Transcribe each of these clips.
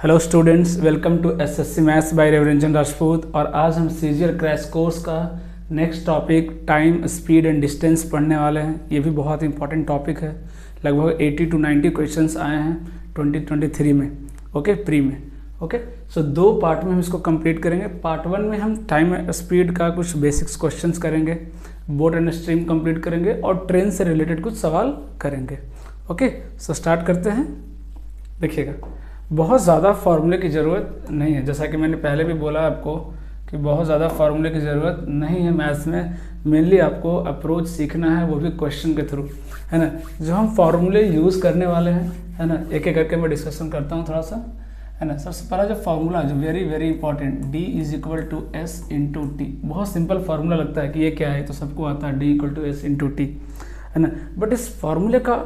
Hello students, welcome to SSC maths by Revranjan Rajput. और आज हम सीजीएल क्रैश कोर्स का next topic time, speed and distance पढ़ने वाले हैं। ये भी बहुत इंपॉर्टेंट टॉपिक है। लगभग 80 to 90 क्वेश्चंस आए हैं 2023 में, ओके, प्री में। ओके, सो दो पार्ट में हम इसको कंप्लीट करेंगे। पार्ट 1 में हम टाइम स्पीड का कुछ बेसिक्स क्वेश्चंस करेंगे, बोट एंड स्ट्रीम कंप्लीट करेंगे और ट्रेन से रिलेटेड कुछ सवाल करेंगे। ओके, सो स्टार्ट करते हैं। देखिएगा, बहुत ज़्यादा फार्मूले की ज़रूरत नहीं है। जैसा कि मैंने पहले भी बोला आपको कि बहुत ज़्यादा फार्मूले की ज़रूरत नहीं है मैथ्स में। मेनली आपको अप्रोच सीखना है, वो भी क्वेश्चन के थ्रू, है ना। जो हम फार्मूले यूज़ करने वाले हैं, है ना, एक एक करके मैं डिस्कशन करता हूँ थोड़ा सा, है ना। सबसे पहला जो फार्मूला जो very very important, D = S × T। बहुत सिंपल फार्मूला लगता है कि ये क्या है, तो सबको आता है D = S × T, है ना। बट इस फार्मूले का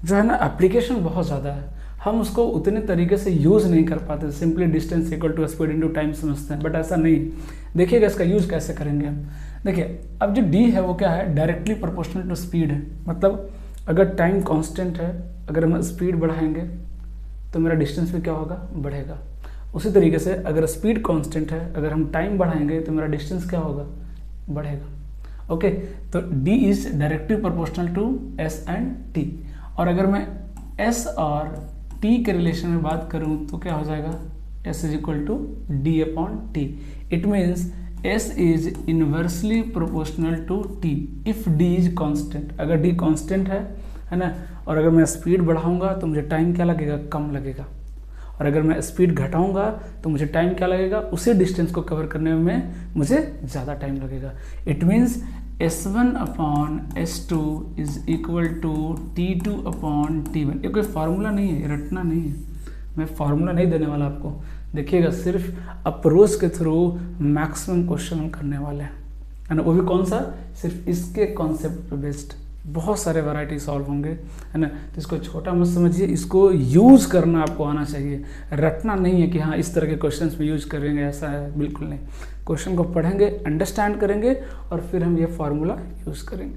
जो है ना एप्लीकेशन बहुत ज़्यादा है। हम उसको उतने तरीके से यूज़ नहीं कर पाते। सिंपली डिस्टेंस = स्पीड × टाइम समझते हैं, बट ऐसा नहीं। देखिएगा इसका यूज़ कैसे करेंगे हम। देखिए, अब जो D है वो क्या है, डायरेक्टली प्रोपोर्शनल टू स्पीड है। मतलब अगर टाइम कांस्टेंट है, अगर हम स्पीड बढ़ाएंगे तो मेरा डिस्टेंस भी क्या होगा, बढ़ेगा। उसी तरीके से अगर स्पीड कांस्टेंट है, अगर हम टाइम बढ़ाएंगे तो मेरा डिस्टेंस क्या होगा, बढ़ेगा। ओके, तो D is directly proportional to S & T। और अगर मैं S और T के रिलेशन में बात करूं तो क्या हो जाएगा, S = D/T। It means S is inversely proportional to T if D is constant. अगर D कांस्टेंट है ना, और अगर मैं स्पीड बढ़ाऊंगा तो मुझे टाइम क्या लगेगा, कम लगेगा। और अगर मैं स्पीड घटाऊंगा तो मुझे टाइम क्या लगेगा, उसी डिस्टेंस को कवर करने में मुझे ज़्यादा टाइम लगेगा। It means S1/S2 = T2/T1। ये कोई फार्मूला नहीं है, रटना नहीं है। मैं फार्मूला नहीं देने वाला आपको। देखिएगा, सिर्फ अप्रोच के थ्रू मैक्सिमम क्वेश्चन हम करने वाले हैं, है ना। वो भी कौन सा, सिर्फ इसके कॉन्सेप्ट पे बेस्ड। बहुत सारे वैरायटी सॉल्व होंगे, है ना। तो इसको छोटा मत समझिए, इसको यूज़ करना आपको आना चाहिए। रटना नहीं है कि हाँ इस तरह के क्वेश्चंस में यूज करेंगे, ऐसा है, बिल्कुल नहीं। क्वेश्चन को पढ़ेंगे, अंडरस्टैंड करेंगे और फिर हम ये फार्मूला यूज़ करेंगे।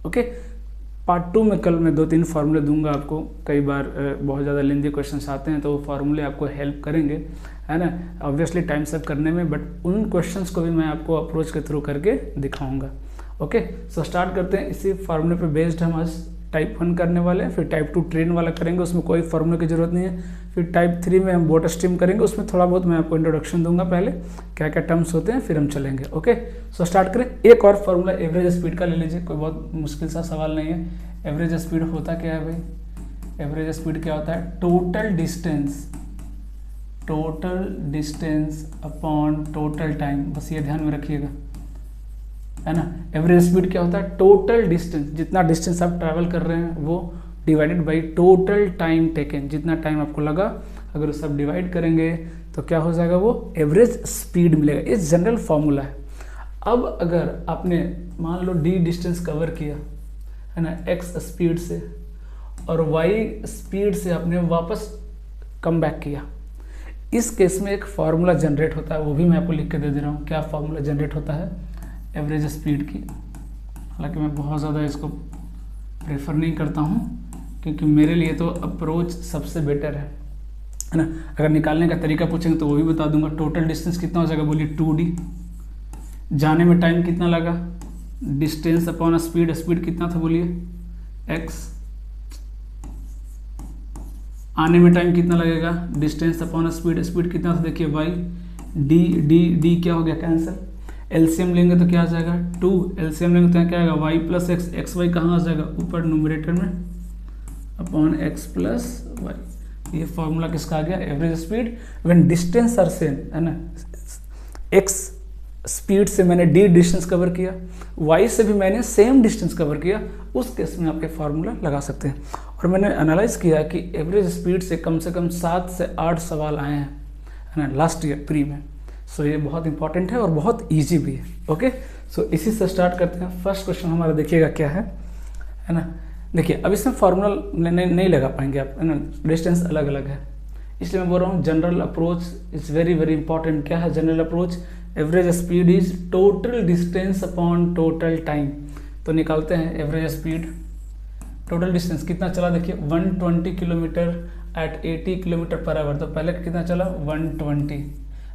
ओके, पार्ट 2 में कल मैं 2-3 फार्मूले दूंगा आपको। कई बार बहुत ज़्यादा लेंदी क्वेश्चंस आते हैं तो वो फार्मूले आपको हेल्प करेंगे, है ना, ऑब्वियसली टाइम सेव करने में। बट उन क्वेश्चंस को भी मैं आपको अप्रोच के थ्रू करके दिखाऊंगा। ओके, सो स्टार्ट करते हैं। इसी फार्मूले पे बेस्ड हम आज टाइप 1 करने वाले हैं, फिर टाइप 2 ट्रेन वाला करेंगे, उसमें कोई फार्मूले की जरूरत नहीं है। फिर टाइप 3 में हम बोट स्ट्रीम करेंगे, उसमें थोड़ा बहुत मैं आपको इंट्रोडक्शन दूंगा, पहले क्या क्या टर्म्स होते हैं, फिर हम चलेंगे। ओके, सो स्टार्ट करें। एक और फार्मूला एवरेज स्पीड का ले लीजिए, कोई बहुत मुश्किल सा सवाल नहीं है। एवरेज स्पीड होता क्या है भाई, एवरेज स्पीड क्या होता है, total distance upon total time. बस ये ध्यान में रखिएगा, है ना। एवरेज स्पीड क्या होता है, टोटल डिस्टेंस, जितना डिस्टेंस आप ट्रैवल कर रहे हैं वो divided by total time taken, जितना टाइम आपको लगा। अगर वो सब डिवाइड करेंगे तो क्या हो जाएगा, वो एवरेज स्पीड मिलेगा। ये जनरल फॉर्मूला है। अब अगर आपने मान लो D डिस्टेंस कवर किया, है ना, X स्पीड से, और Y स्पीड से आपने वापस कम बैक किया, इस केस में एक फार्मूला जनरेट होता है। वो भी मैं आपको लिख के दे दे रहा हूँ। क्या फार्मूला जनरेट होता है एवरेज स्पीड की। हालांकि मैं बहुत ज़्यादा इसको प्रेफर नहीं करता हूँ, क्योंकि मेरे लिए तो अप्रोच सबसे बेटर है ना। अगर निकालने का तरीका पूछेंगे तो वो भी बता दूंगा। टोटल डिस्टेंस कितना हो जाएगा, बोलिए 2D। जाने में टाइम कितना लगा, डिस्टेंस अपॉन स्पीड, स्पीड कितना था बोलिए X। आने में टाइम कितना लगेगा, डिस्टेंस अपॉन स्पीड, स्पीड कितना था देखिए Y। D क्या हो गया, कैंसिल। एलसीएम लेंगे तो क्या आ जाएगा, 2। एलसीएम लेंगे तो क्या आएगा, y + x। एक्स वाई कहाँ आ जाएगा, ऊपर न्यूमरेटर में, अपॉन x + y। ये फॉर्मूला किसका आ गया, average speed when distance are same, है ना। x स्पीड से मैंने d डिस्टेंस कवर किया, y से भी मैंने सेम डिस्टेंस कवर किया, उस केस में आप ये फार्मूला लगा सकते हैं। और मैंने एनालाइज किया कि एवरेज स्पीड से कम 7 से 8 सवाल आए हैं, है ना, लास्ट ईयर प्री में। सो ये बहुत इंपॉर्टेंट है और बहुत इजी भी है। ओके, सो इसी से स्टार्ट करते हैं। फर्स्ट क्वेश्चन हमारा देखिएगा क्या है ना। देखिए, अब इसमें फार्मूला नहीं लगा पाएंगे आप, है ना, डिस्टेंस अलग अलग है, इसलिए मैं बोल रहा हूँ general approach is very very important. क्या है general approach, average speed is total distance upon total time. तो निकालते हैं एवरेज स्पीड, टोटल डिस्टेंस कितना चला देखिए 120 kilometre at 80 kilometre per hour, तो पहले कितना चला 120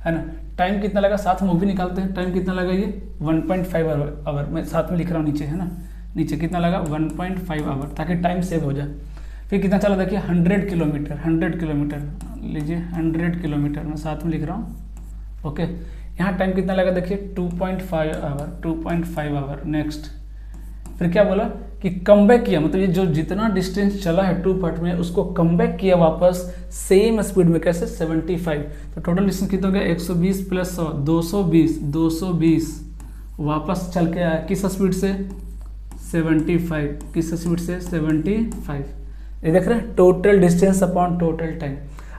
है ना। टाइम कितना लगा, साथ में वो भी निकालते हैं, टाइम कितना लगा ये 1.5 आवर, मैं साथ में लिख रहा हूँ नीचे है ना, नीचे कितना लगा 1.5 आवर, ताकि टाइम सेव हो जाए। फिर कितना चला देखिए 100 किलोमीटर, 100 किलोमीटर लीजिए 100 किलोमीटर मैं साथ में लिख रहा हूँ। ओके, यहाँ टाइम कितना लगा देखिए 2.5 आवर, 2.5 आवर। नेक्स्ट फिर क्या बोला कि कम बैक किया, मतलब ये जो जितना डिस्टेंस चला है 2 पार्ट में उसको कम बैक किया वापस सेम स्पीड में, कैसे 75। तो टोटल डिस्टेंस कितना हो गया 120 प्लस 100 220 वापस चल के आया किस स्पीड से 75, किस स्पीड से 75। ये देख रहे हैं total distance upon total time.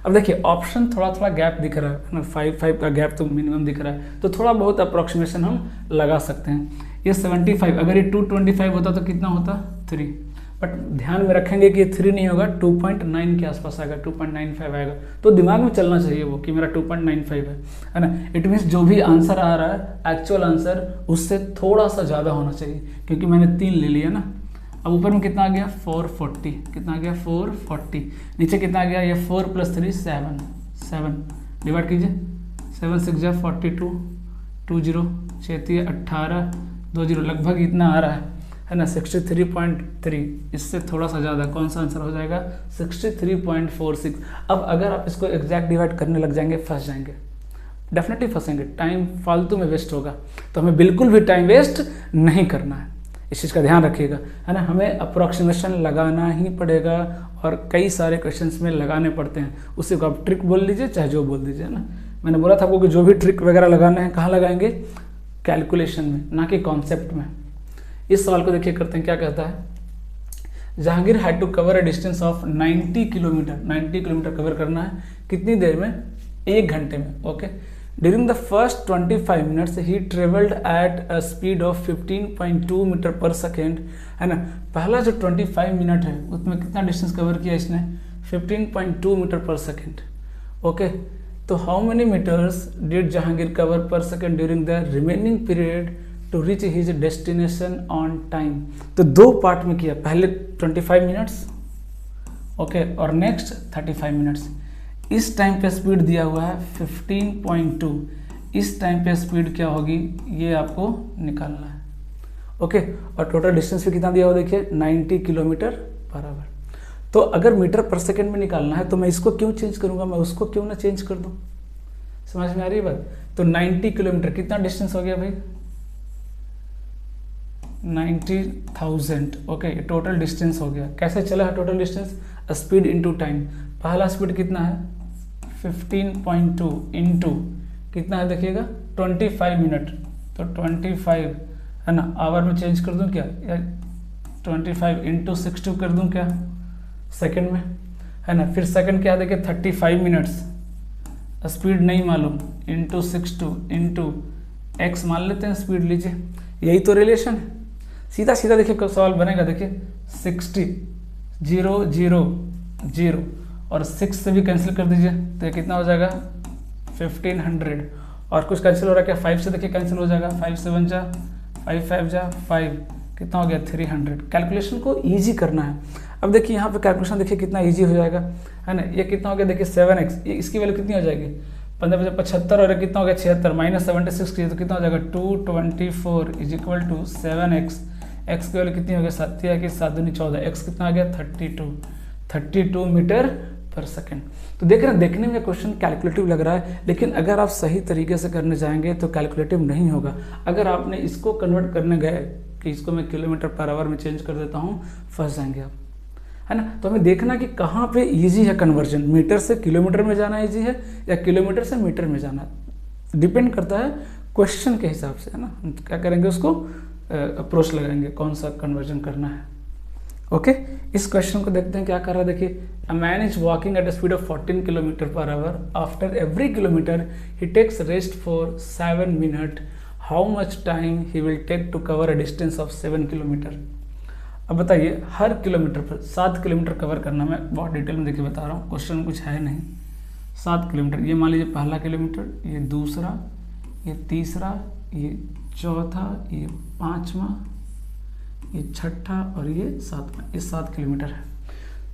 अब देखिए ऑप्शन थोड़ा थोड़ा गैप दिख रहा है ना, 5 का गैप तो मिनिमम दिख रहा है, तो थोड़ा बहुत अप्रोक्सीमेशन हम लगा सकते हैं। ये 75, अगर ये 225 होता तो कितना होता 3, बट ध्यान में रखेंगे कि ये 3 नहीं होगा, 2.9 के आसपास आएगा, 2.95 आएगा। तो दिमाग में चलना चाहिए वो कि मेरा 2.95 है ना। इट मीन्स जो भी आंसर आ रहा है एक्चुअल आंसर उससे थोड़ा सा ज़्यादा होना चाहिए, क्योंकि मैंने 3 ले लिया ना। अब ऊपर में कितना आ गया 440, कितना आ गया 440, नीचे कितना आ गया ये 4 + 3 7 डिवाइड कीजिए, 7 6 जा 42, 20 6 18 20, लगभग इतना आ रहा है ना 63.3, इससे थोड़ा सा ज़्यादा। कौन सा आंसर हो जाएगा 63.46। अब अगर आप इसको एग्जैक्ट डिवाइड करने लग जाएंगे फंस जाएंगे, डेफिनेटली फंसेंगे, टाइम फालतू में वेस्ट होगा। तो हमें बिल्कुल भी टाइम वेस्ट नहीं करना है, इस चीज़ का ध्यान रखिएगा है ना। हमें अप्रोक्सीमेशन लगाना ही पड़ेगा और कई सारे क्वेश्चंस में लगाने पड़ते हैं, उसी को आप ट्रिक बोल लीजिए चाहे जो बोल दीजिए ना। मैंने बोला था आपको कि जो भी ट्रिक वगैरह लगाना है कहाँ लगाएंगे, कैलकुलेशन में, ना कि कॉन्सेप्ट में। इस सवाल को देखिए करते हैं, क्या कहता है Jahangir had to cover a distance of 90 kilometre, 90 kilometre cover करना है कितनी देर में, 1 घंटे में। Okay, during the first 25 minutes he travelled at a speed of 15.2 metre per second है ना। पहला जो 25 मिनट है उसमें कितना डिस्टेंस कवर किया इसने 15.2 मीटर पर सेकेंड। ओके, तो how many metres did Jahangir cover per second during the remaining period to reach his destination on time. तो 2 पार्ट में किया, पहले 25 मिनट्स ओके और नेक्स्ट 35 मिनट्स। इस टाइम पे स्पीड दिया हुआ है 15.2, इस टाइम पे स्पीड क्या होगी ये आपको निकालना है। ओके, और टोटल डिस्टेंस पे कितना दिया हुआ देखिए 90 किलोमीटर पर आवर। तो अगर मीटर पर सेकेंड में निकालना है तो मैं इसको क्यों चेंज करूंगा, मैं उसको क्यों ना चेंज कर दूं। समझ में आ रही है बात। तो 90 किलोमीटर कितना डिस्टेंस हो गया भाई 90,000। ओके, ये टोटल डिस्टेंस हो गया। कैसे चला है total distance, speed into time. पहला स्पीड कितना है 15.2 इंटू कितना है देखिएगा 25 मिनट, तो 25 है ना, आवर में चेंज कर दूं क्या, या 25 इंटू 62 कर दूं क्या सेकंड में है ना। फिर सेकंड क्या देखिए 35 मिनट्स, स्पीड नहीं मालूम, इंटू 62 इंटू एक्स मान लेते हैं स्पीड, लीजिए यही तो रिलेशन है। सीधा सीधा देखिए कब सवाल बनेगा, देखिए 60 0 0 0 और 6 से भी कैंसिल कर दीजिए तो ये कितना हो जाएगा 1500, और कुछ कैंसिल हो रहा है क्या 5 से देखिए कैंसिल हो जाएगा, 5 7 जा 5 5 जा 5, कितना हो गया 300। कैलकुलेशन को इजी करना है। अब देखिए यहाँ पे कैलकुलेशन देखिए कितना इजी हो जाएगा है ना। ये कितना हो गया देखिए 7x, इसकी वैल्यू कितनी हो जाएगी 15 75 और कितना हो गया 76 माइनस 76 की तो कितना हो जाएगा 224 is equal to 7x। x की वैल्यू कितनी हो गया 7 की 7 दूनी 14, x कितना आ गया 32 मीटर पर सेकेंड। तो देख रहे हैं, देखने में क्वेश्चन कैलकुलेटिव लग रहा है, लेकिन अगर आप सही तरीके से करने जाएंगे तो कैलकुलेटिव नहीं होगा। अगर आपने इसको कन्वर्ट करने गए कि इसको मैं किलोमीटर पर आवर में चेंज कर देता हूँ, फंस जाएंगे आप है ना। तो हमें देखना कि कहाँ पे इजी है कन्वर्जन, मीटर से किलोमीटर में जाना इजी है या किलोमीटर से मीटर में जाना, डिपेंड करता है क्वेश्चन के हिसाब से है ना। हम क्या करेंगे उसको अप्रोच लगाएंगे कौन सा कन्वर्जन करना है। ओके, इस क्वेश्चन को देखते हैं क्या कर रहा है। देखिए, a man is walking at a speed of 14 kilometre per hour, after every kilometre he takes rest for 7 minute, how much time he will take to cover a distance of 7 kilometre. अब बताइए, हर kilometre पर 7 kilometre cover करना, मैं बहुत detail में देखिए बता रहा हूँ, क्वेश्चन कुछ है नहीं। 7 किलोमीटर, ये मान लीजिए पहला किलोमीटर, ये दूसरा, ये तीसरा, ये चौथा, ये पाँचवा, ये छठा और ये सातवां, ये 7 किलोमीटर है।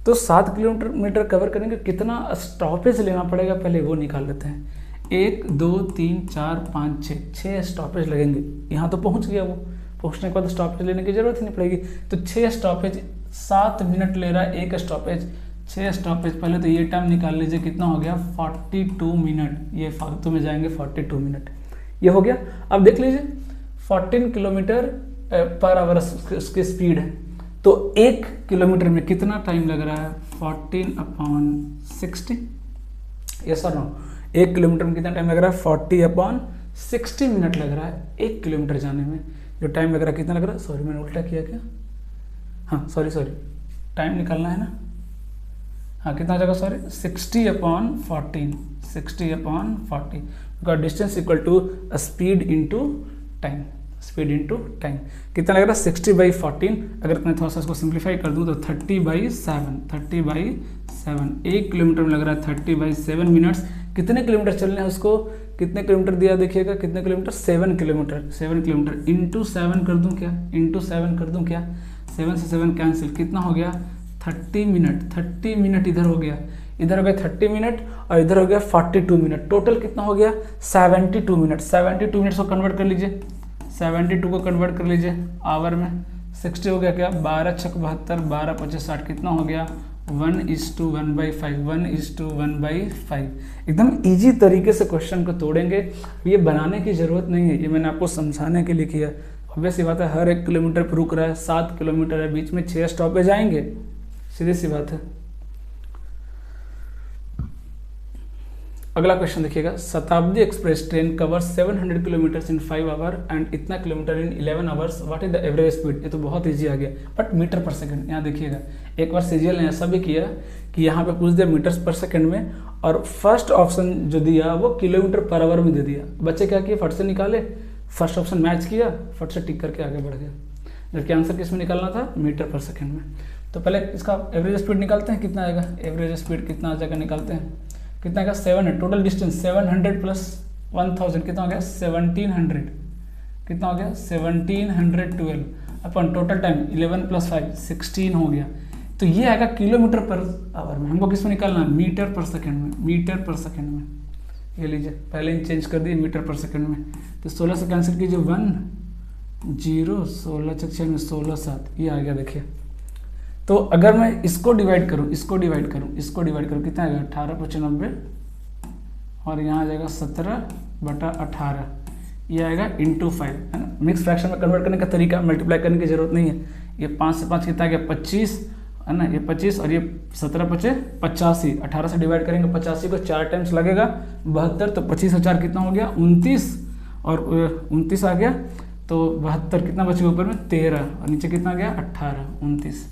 तो 7 किलोमीटर कवर करेंगे, कितना स्टॉपेज लेना पड़ेगा पहले वो निकाल लेते हैं। 1 2 3 4 5 6 स्टॉपेज लगेंगे। यहाँ तो पहुँच गया वो, पहुँचने के बाद स्टॉपेज लेने की जरूरत ही नहीं पड़ेगी। तो 6 स्टॉपेज, 7 मिनट ले रहा है एक स्टॉपेज, 6 स्टॉपेज। पहले तो ये टाइम निकाल लीजिए, कितना हो गया 42 मिनट। ये फालतू में जाएंगे 42 मिनट, ये हो गया। अब देख लीजिए 14 किलोमीटर पर आवर उसकी स्पीड है, तो 1 किलोमीटर में कितना टाइम लग रहा है 14/60, यस और नो। 1 किलोमीटर में कितना टाइम लग रहा है 40/60 मिनट लग रहा है 1 किलोमीटर जाने में। जो टाइम लग रहा है कितना लग रहा है, सॉरी मैंने उल्टा किया क्या, हाँ सॉरी टाइम निकालना है ना, हाँ कितना जगह sorry 60/14, 60/40 because distance equal to speed into time, speed into time. कितना लग रहा है 60/14। अगर मैं थोड़ा सा इसको सिंप्लीफाई कर दूं तो 30/7, 30/7। 1 किलोमीटर में लग रहा है 30/7 मिनट्स। कितने किलोमीटर चलने हैं उसको, कितने किलोमीटर दिया देखिएगा, कितने किलोमीटर 7 किलोमीटर, 7 किलोमीटर इंटू 7 कर दूं क्या, इंटू 7 कर दूं क्या, 7 से 7 कैंसिल, कितना हो गया 30 मिनट। 30 मिनट इधर हो गया, इधर हो गया 30 मिनट और इधर हो गया 42 मिनट। टोटल कितना हो गया 72 मिनट। 72 मिनट्स को कन्वर्ट कर लीजिए, 72 को कन्वर्ट कर लीजिए आवर में। 60 हो गया क्या, 12 छक 72, 12 25 60, कितना हो गया 1:1/5, 1:1/5। एकदम इजी तरीके से क्वेश्चन को तोड़ेंगे, ये बनाने की ज़रूरत नहीं है, ये मैंने आपको समझाने के लिए किया। ऑब्वियस सी बात है, हर 1 किलोमीटर पर रुक रहा है, 7 किलोमीटर है, बीच में 6 स्टॉपेज आएंगे, सीधी सी बात है। अगला क्वेश्चन देखिएगा, Shatabdi express train covers 700 kilometre in 5 hour and इतना kilometre in 11 hours, what is the average speed. ये तो बहुत इजी आ गया, बट मीटर पर सेकंड। यहाँ देखिएगा एक बार सीजीएल ने ऐसा भी किया कि यहाँ पे पूछ दिया मीटर्स पर सेकंड में, और फर्स्ट ऑप्शन जो दिया वो किलोमीटर पर आवर में दे दिया। बच्चे क्या किए, फट से निकाले, फर्स्ट ऑप्शन मैच किया, फट से टिक करके आगे बढ़ गया, जबकि आंसर किस में निकालना था, मीटर पर सेकंड में। तो पहले इसका एवरेज स्पीड निकालते हैं, कितना आएगा, एवरेज स्पीड कितना आ जाएगा निकालते हैं, कितना आएगा 700। टोटल डिस्टेंस 700 प्लस 1000 कितना हो गया 1700, कितना हो गया 1712 अपन टोटल टाइम 11 + 5 16 हो गया। तो ये आएगा किलोमीटर पर आवर में, हमको किस में निकालना है, मीटर पर सेकंड में, मीटर पर सेकंड में। ये लीजिए पहले ही चेंज कर दिए मीटर पर सेकंड में, तो 16 से कैंसिल कीजिए 1 0, 16 × 6 में 16 7, ये आ गया देखिए। तो अगर मैं इसको डिवाइड करूं, इसको डिवाइड करूं कितना आएगा 18/95 और यहाँ आ जाएगा 17/18, ये आएगा इंटू 5, है ना। मिक्स फ्रैक्शन में कन्वर्ट करने का तरीका, मल्टीप्लाई करने की जरूरत नहीं है। ये 5 से 5 कितना आ गया 25, है ना, ये 25 और ये 17 × 5 = 85। 18 से डिवाइड करेंगे 85 को 4 टाइम्स लगेगा 72, तो 25 और 4 कितना हो गया 29, और 29 आ गया, तो 72 कितना बचेगा ऊपर में 13 और नीचे कितना आ गया 18, 29।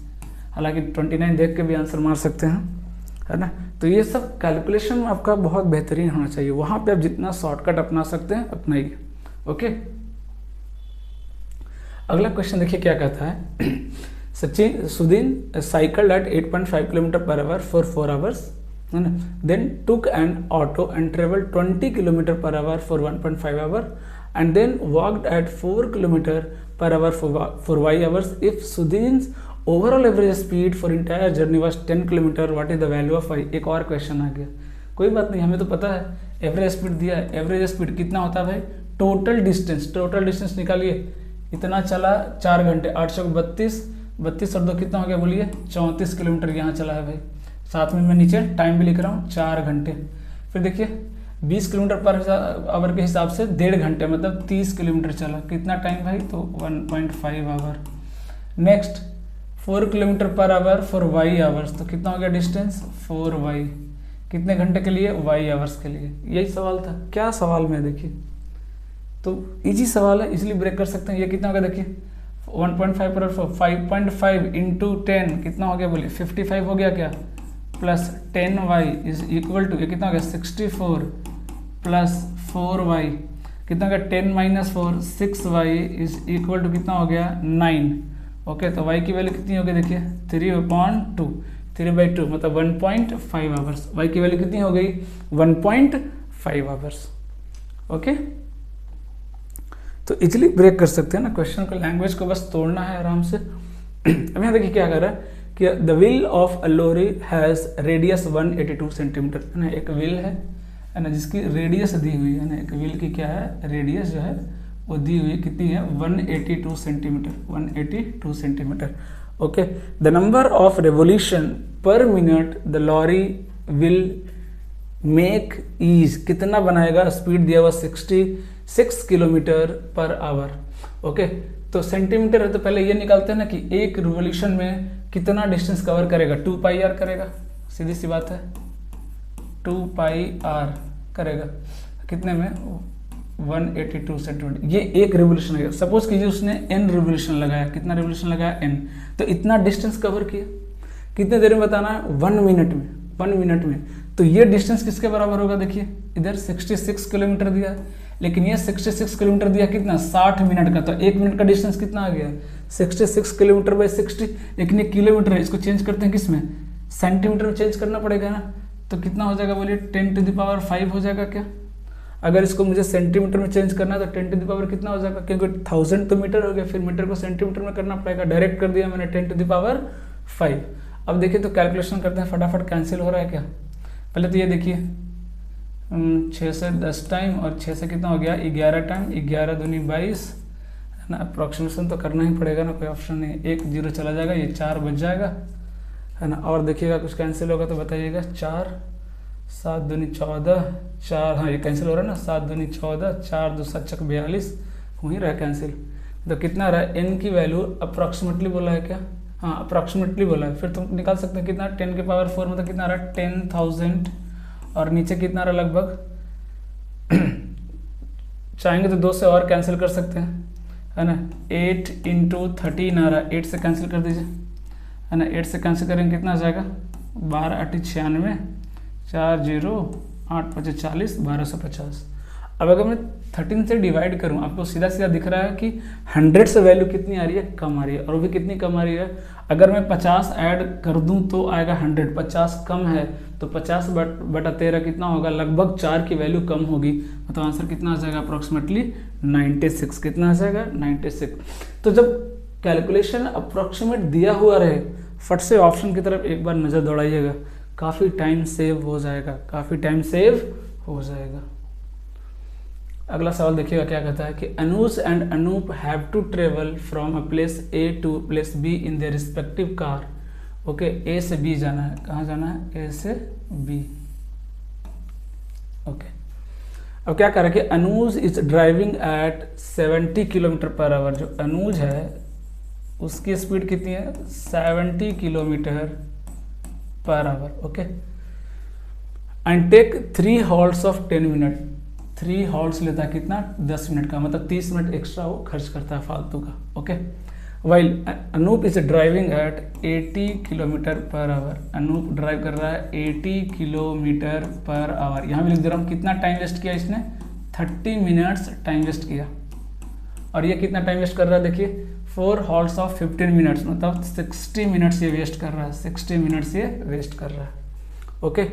हालांकि 29 देख के भी आंसर मार सकते हैं, है ना। तो ये सब कैलकुलेशन में आपका बहुत बेहतरीन होना चाहिए, वहाँ पे आप जितना शॉर्टकट अपना सकते हैं अपनाइए, ओके। अगला क्वेश्चन देखिए क्या कहता है, Sudeen cycle at 8.5 kilometre per hour for 4 hours, है ना, then took an auto and travel 20 kilometre per hour for 1.5 hour and then walked at 4 kilometer per hour for y hours. If Sudhin's overall average speed for entire journey was 10 kilometer, what is the value of y? एक और question आ गया, कोई बात नहीं, हमें तो पता है एवरेज स्पीड दिया है। एवरेज स्पीड कितना होता है भाई, टोटल डिस्टेंस निकालिए, इतना चला 4 घंटे, 8 × 32, 32 और 2 कितना हो गया बोलिए 34 किलोमीटर यहाँ चला है भाई। साथ में मैं नीचे टाइम भी लिख रहा हूँ 4 घंटे। फिर देखिए 20 किलोमीटर पर आवर के हिसाब से 1.5 घंटे, मतलब 30 किलोमीटर चला, कितना टाइम भाई, तो 1.5 hour. Next 4 kilometre per hour for Y hours, तो कितना हो गया डिस्टेंस 4y, कितने घंटे के लिए, वाई आवर्स के लिए। यही सवाल था, क्या सवाल में देखिए, तो इजी सवाल है इसलिए ब्रेक कर सकते हैं। ये कितना होगा देखिए 1.5 पर 5.5 इंटू 10 कितना हो गया बोलिए 55 हो गया क्या, plus 10y is equal to, ये कितना हो गया 64 प्लस 4y, कितना हो गया 10 - 4 6y इज इक्वल टू कितना हो गया 9। ओके, तो y की वैल्यू कितनी हो गई देखिए 3/2, 3/2 मतलब 1.5 आवर्स। y की वैल्यू कितनी हो गई 1.5 आवर्स। ओके, तो इजिली ब्रेक कर सकते हैं ना क्वेश्चन को, लैंग्वेज को बस तोड़ना है आराम से। अब यहाँ देखिए क्या कर रहा है कि the wheel of a lorry has radius 182 centimetre, है ना, एक व्हील है ना, जिसकी रेडियस दी हुई है ना, एक व्हील की क्या है, रेडियस जो है वो दी हुई है, कितनी है, 182 centimetre, 182 centimetre. Okay, the number of revolution per minute the lorry will make is, कितना बनाएगा, स्पीड दिया हुआ 66 किलोमीटर पर आवर। ओके, तो सेंटीमीटर है तो पहले ये निकालते हैं ना कि एक रिवोल्यूशन में कितना डिस्टेंस कवर करेगा, 2 पाई आर करेगा, सीधी सी बात है, 2 पाई आर करेगा, कितने में, 182 सेंटीमीटर। ये एक रिवोल्यूशन है। सपोज कीजिए उसने n रिवोल्यूशन लगाया, कितना रिवोल्यूशन लगाया, n, तो इतना डिस्टेंस कवर किया, कितने देर में बताना है, 1 मिनट में, 1 मिनट में। तो ये डिस्टेंस किसके बराबर होगा, देखिए इधर 66 किलोमीटर दिया, लेकिन ये 66 किलोमीटर दिया कितना, 60 मिनट का, तो 1 मिनट का डिस्टेंस कितना आ गया, 66 किलोमीटर बाई 60, लेकिन ये किलोमीटर है, इसको चेंज करते हैं किसमें, सेंटीमीटर में चेंज करना पड़ेगा ना, तो कितना हो जाएगा बोलिए, 10⁵ हो जाएगा क्या। अगर इसको मुझे सेंटीमीटर में चेंज करना है तो 10⁵ कितना हो जाएगा, क्योंकि 1000 तो मीटर हो गया, फिर मीटर को सेंटीमीटर में करना पड़ेगा, डायरेक्ट कर दिया मैंने 10⁵। अब देखिए तो कैलकुलेशन करते हैं, फटाफट कैंसिल हो रहा है क्या। पहले तो ये देखिए 6 से 10 टाइम और 6 से कितना हो गया, 11 टाइम, 11 दूनी 22, है ना, अप्रॉक्सीमेशन तो करना ही पड़ेगा ना, कोई ऑप्शन नहीं, 1 0 चला जाएगा, ये 4 बच जाएगा, है ना। और देखिएगा कुछ कैंसिल होगा तो बताइएगा, 4 7 दूनी 14, 4, हाँ ये कैंसिल हो रहा है ना, 7 दूनी 14, 4 2 7 42, हो ही रहा है कैंसिल। तो कितना रहा है, n की वैल्यू अप्रॉक्सीमेटली बोला है क्या, हाँ अप्रॉक्सीमेटली बोला है, फिर तुम निकाल सकते हैं कितना, 10⁴ मतलब कितना रहा, 10,000, और नीचे कितना रहा लगभग चाहेंगे तो 2 से और कैंसिल कर सकते हैं, है ना, 8 × 13 आ रहा है, 8 से कैंसिल कर दीजिए, है ना, 8 से कैंसिल करेंगे कितना आ जाएगा, 12 8 96, 4 0 8 5 40, 1250। अब अगर मैं 13 से डिवाइड करूं, आपको सीधा सीधा दिख रहा है कि 100 से वैल्यू कितनी आ रही है, कम आ रही है, और वो भी कितनी कम आ रही है, अगर मैं 50 ऐड कर दूं तो आएगा 100, 50 कम है तो 50 बटा 13 कितना होगा, लगभग 4 की वैल्यू कम होगी, मतलब आंसर कितना आ जाएगा, अप्रॉक्सीमेटली 96, कितना आ जाएगा, 96। तो जब कैलकुलेशन अप्रॉक्सीमेट दिया हुआ रहे, फट से ऑप्शन की तरफ एक बार नज़र दौड़ाइएगा, काफ़ी टाइम सेव हो जाएगा, काफ़ी टाइम सेव हो जाएगा। अगला सवाल देखिएगा क्या कहता है कि Anuj and Anoop have to travel from a place A to place B in their respective car. Okay, A से बी जाना है, कहाँ जाना है, ए से बी। ओके, अब क्या कर रहा है कि Anuj is driving at 70 kilometre per hour. जो अनुज है उसकी स्पीड कितनी है, 70 kilometre per hour. Okay, and take 3 halts of 10 minute. 3 halts लेता है कितना, 10 मिनट का, मतलब 30 मिनट एक्स्ट्रा वो खर्च करता है फालतू का। Okay, while Anoop is driving at 80 kilometre per hour. Anoop drive कर रहा है 80 किलोमीटर पर आवर। यहाँ भी लिख दे रहा हूँ, कितना टाइम वेस्ट किया इसने, 30 मिनट्स टाइम वेस्ट किया। और ये कितना टाइम वेस्ट कर रहा है, देखिए 4 हॉल्स ऑफ 15 मिनट्स, मतलब 60 मिनट्स ये वेस्ट कर रहा है, 60 मिनट्स ये वेस्ट कर रहा है। ओके,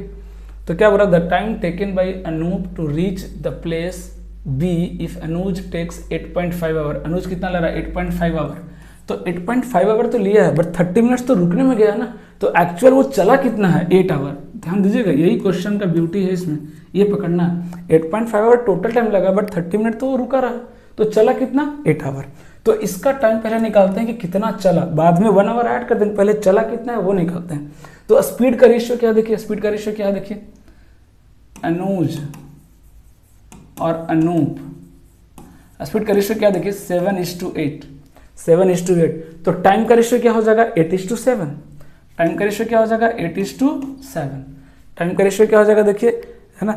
तो क्या बोला, the time taken by Anoop to reach the place B if Anuj takes 8.5 hour. Anuj कितना ले रहा है, 8.5 आवर। तो 8.5 आवर तो लिया है, बट 30 मिनट्स तो रुकने में गया ना, तो एक्चुअल वो चला कितना है, 8 आवर। ध्यान दीजिएगा, यही क्वेश्चन का ब्यूटी है इसमें, ये पकड़ना है। 8.5 आवर टोटल टाइम लगा, बट 30 मिनट तो वो रुका रहा, तो चला कितना, 8 आवर। तो इसका टाइम पहले निकालते हैं कि कितना चला, बाद में 1 आवर ऐड कर देंगे, पहले चला कितना है वो निकालते हैं। तो स्पीड का रेशियो क्या देखिए, स्पीड का रेशियो क्या देखिए, अनुज और अनूप, स्पीड का रेशियो क्या देखिए, 7:8, 7:8। तो टाइम का रेशियो क्या हो जाएगा, 8:7। टाइम का रेशियो क्या हो जाएगा, 8:7। टाइम का रेशियो क्या हो जाएगा देखिए, है ना,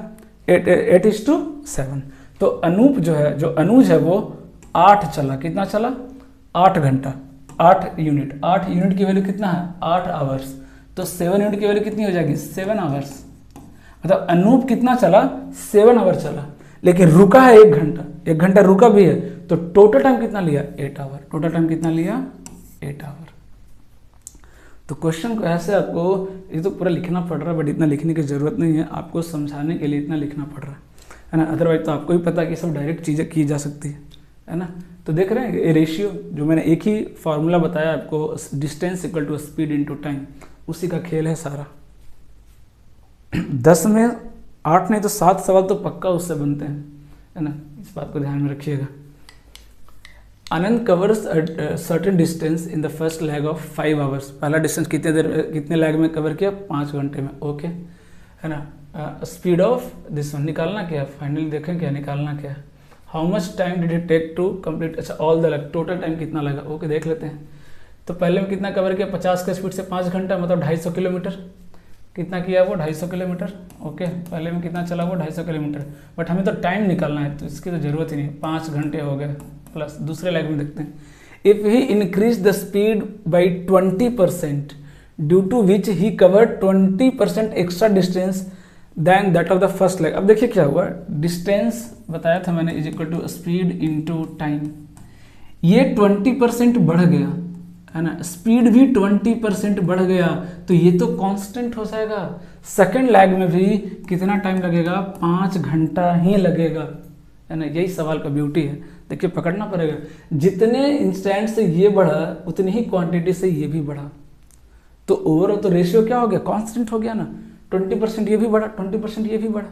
8:7। तो अनूप जो है, जो अनुज है वो 8 चला, कितना चला, 8 घंटा, 8 यूनिट। 8 यूनिट की वैल्यू कितना है, 8 आवर्स। तो 7 यूनिट की वैल्यू कितनी हो जाएगी, 7 आवर्स। मतलब अनूप कितना चला, 7 आवर चला, लेकिन रुका है 1 घंटा, 1 घंटा रुका भी है, तो टोटल टाइम कितना लिया, 8 आवर। टोटल टाइम कितना लिया, 8 आवर। तो क्वेश्चन को ऐसे आपको, ये तो पूरा लिखना पड़ रहा है, बट इतना लिखने की जरूरत नहीं है, आपको समझाने के लिए इतना लिखना पड़ रहा है ना, अदरवाइज तो आपको भी पता है कि सब डायरेक्ट चीज़ें की जा सकती है है ना। तो देख रहे हैं ये रेशियो जो मैंने एक ही फार्मूला बताया आपको, distance equal to speed into time, उसी का खेल है सारा। 10 में 8 नहीं तो 7 सवाल तो पक्का उससे बनते हैं, है ना, इस बात को ध्यान में रखिएगा। Anand covers certain distance in the first leg of 5 hours. पहला डिस्टेंस कितने लेग में कवर किया? 5 घंटे में। ओके, है ना। स्पीड ऑफ दिस वन निकालना क्या है, फाइनली देखें क्या निकालना क्या है। How much time did it take to complete, अच्छा all the leg, total time कितना लगा। ओके, देख लेते हैं। तो पहले में कितना कवर किया? 50 के स्पीड से 5 घंटा, मतलब 250 किलोमीटर। कितना किया वो? 250 किलोमीटर। ओके, पहले में कितना चला वो? 250 किलोमीटर। बट हमें तो टाइम निकालना है, तो इसकी तो जरूरत ही नहीं। 5 घंटे हो गए। प्लस दूसरे लाइन में देखते हैं, if he increase the speed by 20% due to which he covered 20% extra distance then that of the first leg. अब देखिए क्या हुआ, डिस्टेंस बताया था मैंने is equal to speed into time. ये 20% बढ़ गया, है ना, स्पीड भी 20% बढ़ गया, तो ये तो कांस्टेंट हो जाएगा। सेकंड लेग में भी कितना टाइम लगेगा? 5 घंटा ही लगेगा, है ना। यही सवाल का ब्यूटी है, देखिए पकड़ना पड़ेगा। जितने इंस्टेंट से ये बढ़ा उतनी ही क्वांटिटी से ये भी बढ़ा, तो ओवरऑल तो रेशियो क्या हो गया? कांस्टेंट हो गया ना। 20% ये भी बढ़ा, 20% ये भी बढ़ा,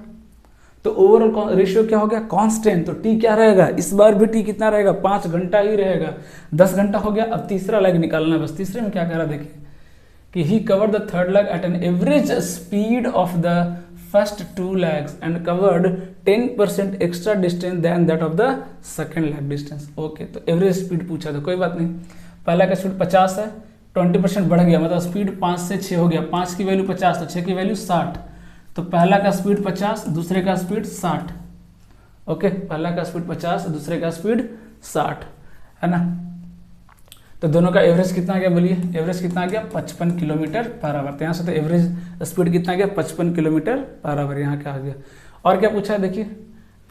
तो ओवरऑल रेशियो क्या हो गया? कांस्टेंट। तो टी क्या रहेगा इस बार भी? टी कितना रहेगा? 5 घंटा ही रहेगा। 10 घंटा हो गया। अब तीसरा लेग निकालना है बस। तीसरे में क्या कह रहा देखिए कि he covered the third leg at an average speed of the first 2 legs and covered 10% extra distance then that of the second leg distance. Okay, तो एवरेज स्पीड पूछा था, कोई बात नहीं। पहला का स्पीड 50 है, 20% बढ़ गया, मतलब स्पीड 5 से 6 हो गया। 5 की वैल्यू 50 तो 6 की वैल्यू 60। तो पहला का स्पीड 50, दूसरे का स्पीड 60। ओके, पहला का स्पीड 50, दूसरे का स्पीड 60, है ना। तो दोनों का एवरेज कितना आ गया? बोलिए एवरेज कितना आ गया? 55 किलोमीटर पर आवर। तो यहाँ से तो एवरेज स्पीड कितना आ गया? 55 किलोमीटर पर आवर। यहाँ क्या आ गया? और क्या पूछा है देखिए,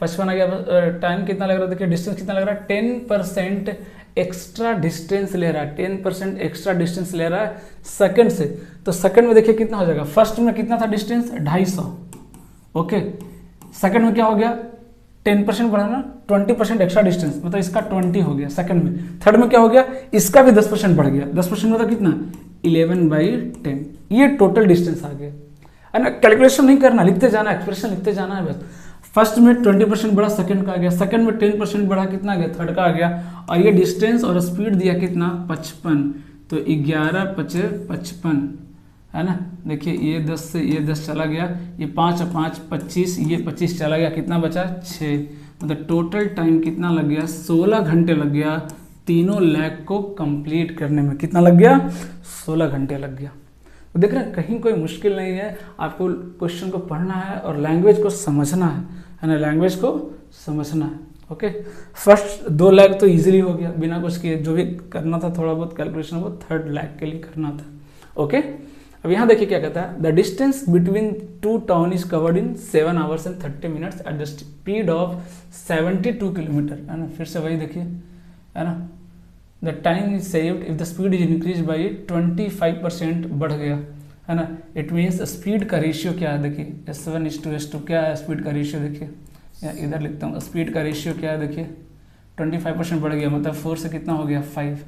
55 आ गया। टाइम कितना लग रहा है? देखिए डिस्टेंस कितना लग रहा है? 10% एक्स्ट्रा डिस्टेंस ले रहा है, 10% एक्स्ट्रा डिस्टेंस ले रहा है सेकंड से। तो सेकंड में देखिए कितना हो जाएगा? फर्स्ट में कितना था डिस्टेंस? 250। ओके, सेकंड में क्या हो गया? 10% बढ़ाना, 20% एक्स्ट्रा डिस्टेंस, मतलब इसका 20 हो गया सेकंड में। थर्ड में क्या हो गया? इसका भी 10% बढ़ गया। 10% मतलब कितना? 11/10। ये टोटल डिस्टेंस आ गया, है ना। कैलकुलेशन नहीं करना, लिखते जाना, एक्सप्रेशन लिखते जाना है बस। फर्स्ट में 20% बढ़ा, सेकंड का आ गया। सेकंड में 10% बढ़ा, कितना आ गया? थर्ड का आ गया। और ये डिस्टेंस और स्पीड दिया कितना? 55। तो 11×5=55, है ना। देखिए ये 10 से ये 10 चला गया, ये 5 और 5 25, ये 25 चला गया, कितना बचा? 6। मतलब टोटल टाइम कितना लग गया? 16 घंटे लग गया तीनों लेग को कंप्लीट करने में। कितना लग गया? 16 घंटे लग गया। तो देख रहे हैं कहीं कोई मुश्किल नहीं है, आपको क्वेश्चन को पढ़ना है और लैंग्वेज को समझना है ना, लैंग्वेज को समझना है। ओके, फर्स्ट 2 लेग तो इजीली हो गया बिना कुछ किए, जो भी करना था थोड़ा बहुत कैलकुलेशन वो थर्ड लेग के लिए करना था। ओके, अब यहाँ देखिए क्या कहता है, the distance between 2 town is covered in 7 hours and 30 minutes eight the speed of 72 kilometre, है ना। फिर से वही देखिए, है ना। The time is saved if the speed is increase by 25% बढ़ गया, है ना। इट मीन्स स्पीड का रेशियो क्या है? देखिए S1:S2 क्या है स्पीड का रेशियो? देखिए इधर लिखता हूँ, स्पीड का रेशियो क्या है? देखिए 25% बढ़ गया, मतलब 4 से कितना हो गया? 5।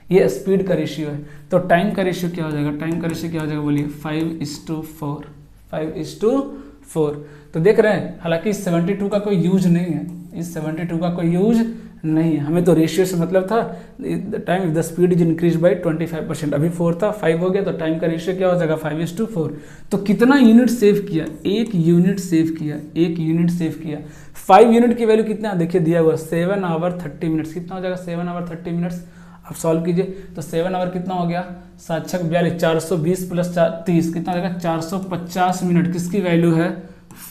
ये स्पीड का रेशियो है। तो टाइम का रेशियो क्या हो जाएगा? टाइम का रेशियो क्या हो जाएगा? बोलिए 5:4। 5:4। तो देख रहे हैं, हालांकि इस 72 का कोई यूज नहीं है, इस 72 का कोई यूज नहीं है, हमें तो रेशियो से मतलब था time if the speed is increase by 25%। अभी 4 था, 5 हो गया, तो टाइम का रेशियो क्या हो जाएगा? 5:4। तो कितना यूनिट सेव किया? 1 यूनिट सेव किया, 1 यूनिट सेव किया। 5 यूनिट की वैल्यू कितना देखिए दिया हुआ? 7 hour 30 minutes। कितना हो जाएगा? 7 hour 30 minutes। आप सॉल्व कीजिए तो 7 आवर कितना हो गया? 7×6=42, 420 + 30 कितना हो जाएगा? 450 मिनट। किसकी वैल्यू है?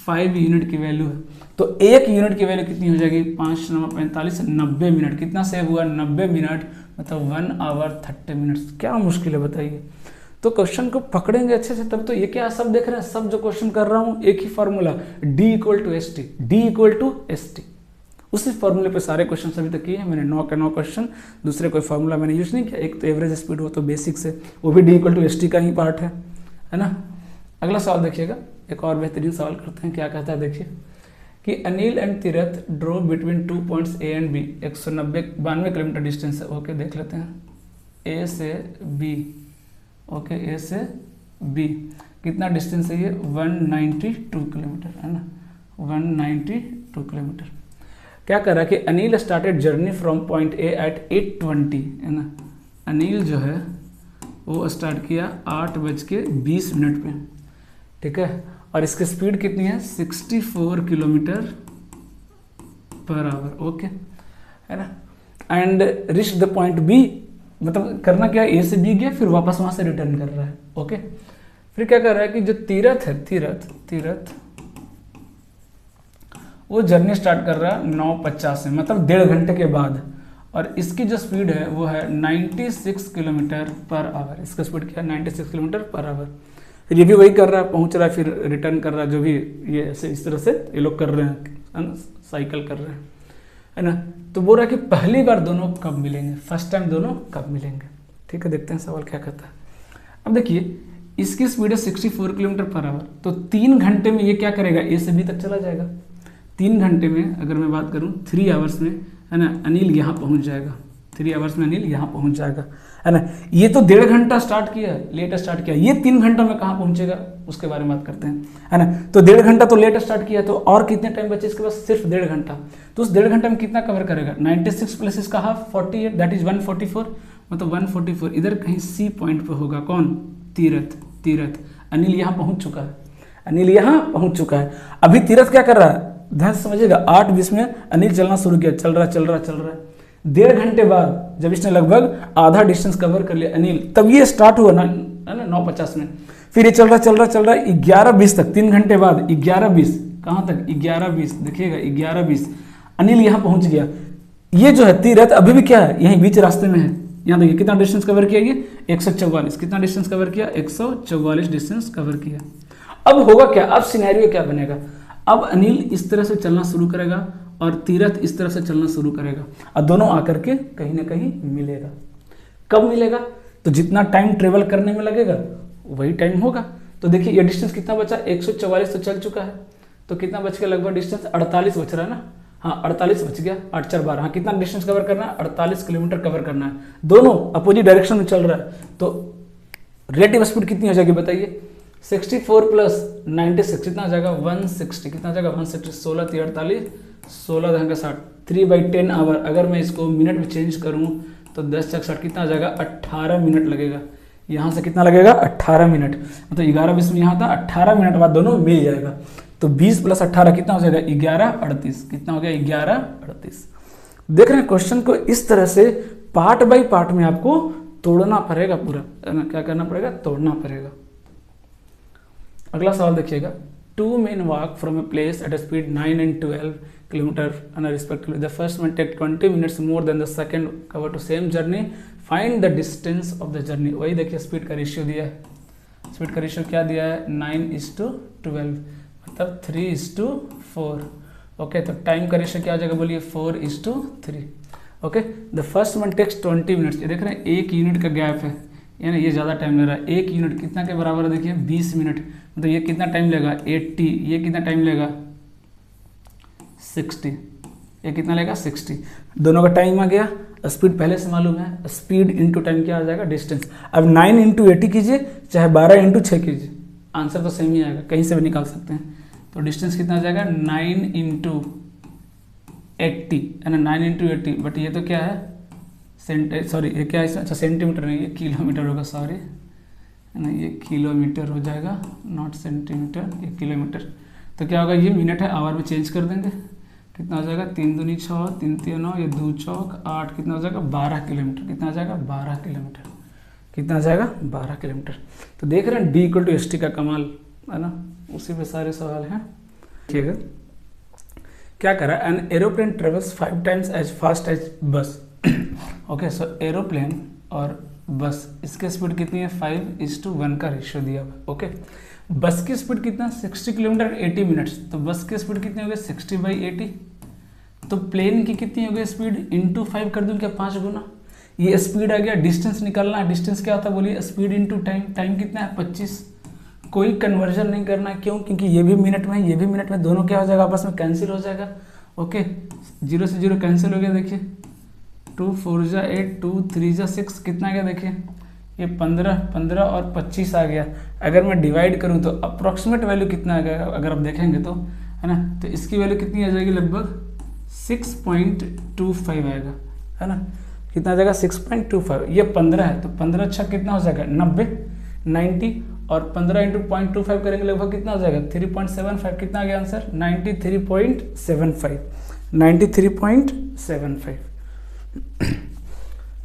5 यूनिट की वैल्यू है। तो 1 यूनिट की वैल्यू कितनी हो जाएगी? 5×9=45, 90 मिनट। कितना सेव हुआ? 90 मिनट, मतलब 1 hour 30 minutes। क्या मुश्किल है बताइए? तो क्वेश्चन को पकड़ेंगे अच्छे से तब तो। ये क्या सब देख रहे हैं, सब जो क्वेश्चन कर रहा हूँ एक ही फॉर्मूला, D=ST, D=ST। उसी फॉर्मूले पे सारे क्वेश्चन अभी तक किए हैं मैंने, 9 के 9 क्वेश्चन। दूसरे कोई फॉर्मूला मैंने यूज नहीं किया। एक तो एवरेज स्पीड हो तो बेसिक से, वो भी D=ST का ही पार्ट है ना। अगला सवाल देखिएगा, एक और बेहतरीन सवाल करते हैं। क्या कहता है देखिए कि Anil and Tirath drove between 2 points A and B, 192 kilometre distance है। ओके, देख लेते हैं ए से बी। ओके, ए से बी कितना डिस्टेंस है ये? 192 किलोमीटर है ना, 192 किलोमीटर। क्या कर रहा है कि Anil started journey from point A at 8:20 है ना। अनिल जो है वो स्टार्ट किया 8:20 पे, ठीक है, और इसकी स्पीड कितनी है? 64 किलोमीटर पर आवर। ओके, है ना, and reach the point B, मतलब करना क्या है, ए से बी गया, फिर वापस वहां से रिटर्न कर रहा है। ओके, फिर क्या कर रहा है कि जो तीरथ है, तीरथ वो जर्नी स्टार्ट कर रहा है 9:50 में, मतलब 1.5 घंटे के बाद, और इसकी जो स्पीड है वो है 96 किलोमीटर पर आवर। इसका स्पीड क्या है? 96 किलोमीटर पर आवर। फिर ये भी वही कर रहा है, पहुंच रहा है, फिर रिटर्न कर रहा है, जो भी ये ऐसे इस तरह से ये लोग कर रहे हैं, साइकिल कर रहे हैं, है ना। तो बोल रहा है कि पहली बार दोनों कब मिलेंगे, फर्स्ट टाइम दोनों कब मिलेंगे। ठीक है, देखते हैं सवाल क्या कहता है। अब देखिए, इसकी स्पीड है 64 किलोमीटर पर आवर, तो 3 घंटे में ये क्या करेगा? ए से बी तक चला जाएगा। 3 घंटे में अगर मैं बात करूं, 3 आवर्स में, है ना, अनिल यहाँ पहुंच जाएगा। 3 आवर्स में अनिल यहाँ पहुंच जाएगा, है ना। ये तो 1.5 घंटा स्टार्ट किया, लेट स्टार्ट किया, ये 3 घंटा में कहाँ पहुंचेगा उसके बारे में बात करते हैं, है ना। तो 1.5 घंटा तो लेट स्टार्ट किया, तो और कितने टाइम बचे इसके पास? सिर्फ 1.5 घंटा। तो उस 1.5 घंटा में कितना कवर करेगा? 96 प्लस इसका हाफ 48, दैट इज 144, मतलब 144। इधर कहीं सी पॉइंट पे होगा कौन? तीरथ। अनिल यहाँ पहुंच चुका है, अनिल यहाँ पहुंच चुका है। अभी तीरथ क्या कर रहा है, ध्यान से समझिएगा। 8:20 में अनिल चलना शुरू किया, चल रहा है। 1.5 घंटे बाद जब इसने लगभग आधा डिस्टेंस कवर कर लिया अनिल, तब ये स्टार्ट हुआ ना, है ना, 9:50 में। फिर ये चल रहा 11:20 तक, 3 घंटे बाद 11:20, कहाँ तक? 11:20, देखिएगा 11:20 अनिल यहाँ पहुंच गया। ये जो है तीरथ अभी भी क्या है? यहीं बीच रास्ते में है। यहाँ देखिए कितना डिस्टेंस कवर किया, ये 144। कितना डिस्टेंस कवर किया? 144 डिस्टेंस कवर किया। अब होगा क्या? अब सिनेरियो क्या बनेगा? अब अनिल इस तरह से चलना शुरू करेगा और तीरथ इस तरह से चलना शुरू करेगा, और दोनों आकर के कहीं ना कहीं मिलेगा। कब मिलेगा? तो जितना टाइम ट्रेवल करने में लगेगा वही टाइम होगा। तो देखिए ये डिस्टेंस कितना बचा? 144 तो चल चुका है, तो कितना बच गया? लगभग डिस्टेंस 48 बच रहा है ना। हाँ, 48 बच गया, 8 4 12। हाँ, कितना डिस्टेंस कवर करना है? 48 किलोमीटर कवर करना है। दोनों अपोजिट डायरेक्शन में चल रहा है, तो रिलेटिव स्पीड कितनी हो जाएगी बताइए? 64 प्लस 96 कितना आ जाएगा? 160। कितना आ जाएगा? 160। 16 3 48, 16 10 60, 3/10 आवर। अगर मैं इसको मिनट में चेंज करूँ तो 10 × 60 कितना आ जाएगा? 18 मिनट लगेगा। यहाँ से कितना लगेगा? 18 मिनट, मतलब 11:20 में यहाँ था, 18 मिनट बाद दोनों मिल जाएगा। तो 20 + 18 कितना हो जाएगा? 11:38। कितना हो गया? 11:38। देख रहे हैं क्वेश्चन को इस तरह से पार्ट बाय पार्ट में आपको तोड़ना पड़ेगा पूरा, है ना। क्या करना पड़ेगा? तोड़ना पड़ेगा। अगला सवाल देखिएगा। 2 men walk from a place at a speed 9 and 12 kilometer respectively. The first one take 20 minutes more than the second cover to same journey. Find the distance of the journey. वही देखिए स्पीड का ratio दिया है। Speed का ratio क्या दिया है? 9:12, मतलब 3:4। ओके, तो टाइम का रेशियो क्या आ जाएगा बोलिए? 4:3। Okay, the first one takes 20 minutes. ये देख रहे हैं 1 यूनिट का गैप है, यानी ये ज़्यादा टाइम ले रहा है। 1 यूनिट कितना के बराबर है? देखिए 20 मिनट, मतलब ये कितना टाइम लेगा? 80। ये कितना टाइम लेगा? 60। ये कितना लेगा? 60। दोनों का टाइम आ गया, स्पीड पहले से मालूम है, स्पीड इंटू टाइम क्या आ जाएगा? डिस्टेंस। अब 9 × 80 कीजिए, चाहे 12 × 6 कीजिए, आंसर तो सेम ही आएगा, कहीं से भी निकाल सकते हैं। तो डिस्टेंस कितना आ जाएगा? 9 × 80, है ना, 9 × 80। बट ये तो क्या है? सॉरी, ये क्या है इसमें? अच्छा, सेंटीमीटर नहीं, ये किलोमीटर होगा, सॉरी, है ना, ये किलोमीटर हो जाएगा, नॉट सेंटीमीटर, ये किलोमीटर। तो क्या होगा? ये मिनट है, आवर में चेंज कर देंगे। कितना हो जाएगा? 3 दूनी 6, 3 3 9, ये 2 चौक 8, कितना हो जाएगा? 12 किलोमीटर। कितना आ जाएगा? 12 किलोमीटर। कितना आ जाएगा? 12 किलोमीटर। तो देख रहे हैं D = ST का कमाल, है ना, उसी पे सारे सवाल हैं। देखिएगा क्या करा, an aeroplane travels 5 times as fast as bus. Okay, so aeroplane और बस, इसकी स्पीड कितनी है? 5:1 का रेशियो दिया हुआ। ओके, बस की स्पीड कितना? 60 किलोमीटर 80 मिनट्स। तो बस की स्पीड कितनी हो गई? 60/80। तो प्लेन की कितनी हो गई स्पीड? इंटू 5 कर दूं क्या? 5 गुना। ये स्पीड आ गया, डिस्टेंस निकालना है। डिस्टेंस क्या होता है बोलिए? Speed into time. टाइम कितना है? 25। कोई कन्वर्जन नहीं करना, क्यों? क्योंकि ये भी मिनट में, ये भी मिनट में, दोनों क्या हो जाएगा, आपस में कैंसिल हो जाएगा। ओके, 0 से 0 कैंसिल हो गया, देखिए 2 4 जा 8, 2 3 जा 6, कितना आ गया देखिए, ये 15 और 25 आ गया। अगर मैं डिवाइड करूँ तो अप्रॉक्सीमेट वैल्यू कितना आ गया, अगर आप देखेंगे तो, है ना, तो इसकी वैल्यू कितनी आ जाएगी, लगभग 6.25 आएगा, है ना, कितना आ जाएगा 6.25। ये 15 है तो 15 अच्छा कितना हो जाएगा 90, और 15 इंटू 0.25 करेंगे लगभग कितना हो जाएगा 3.75, कितना आ गया आंसर 93.75।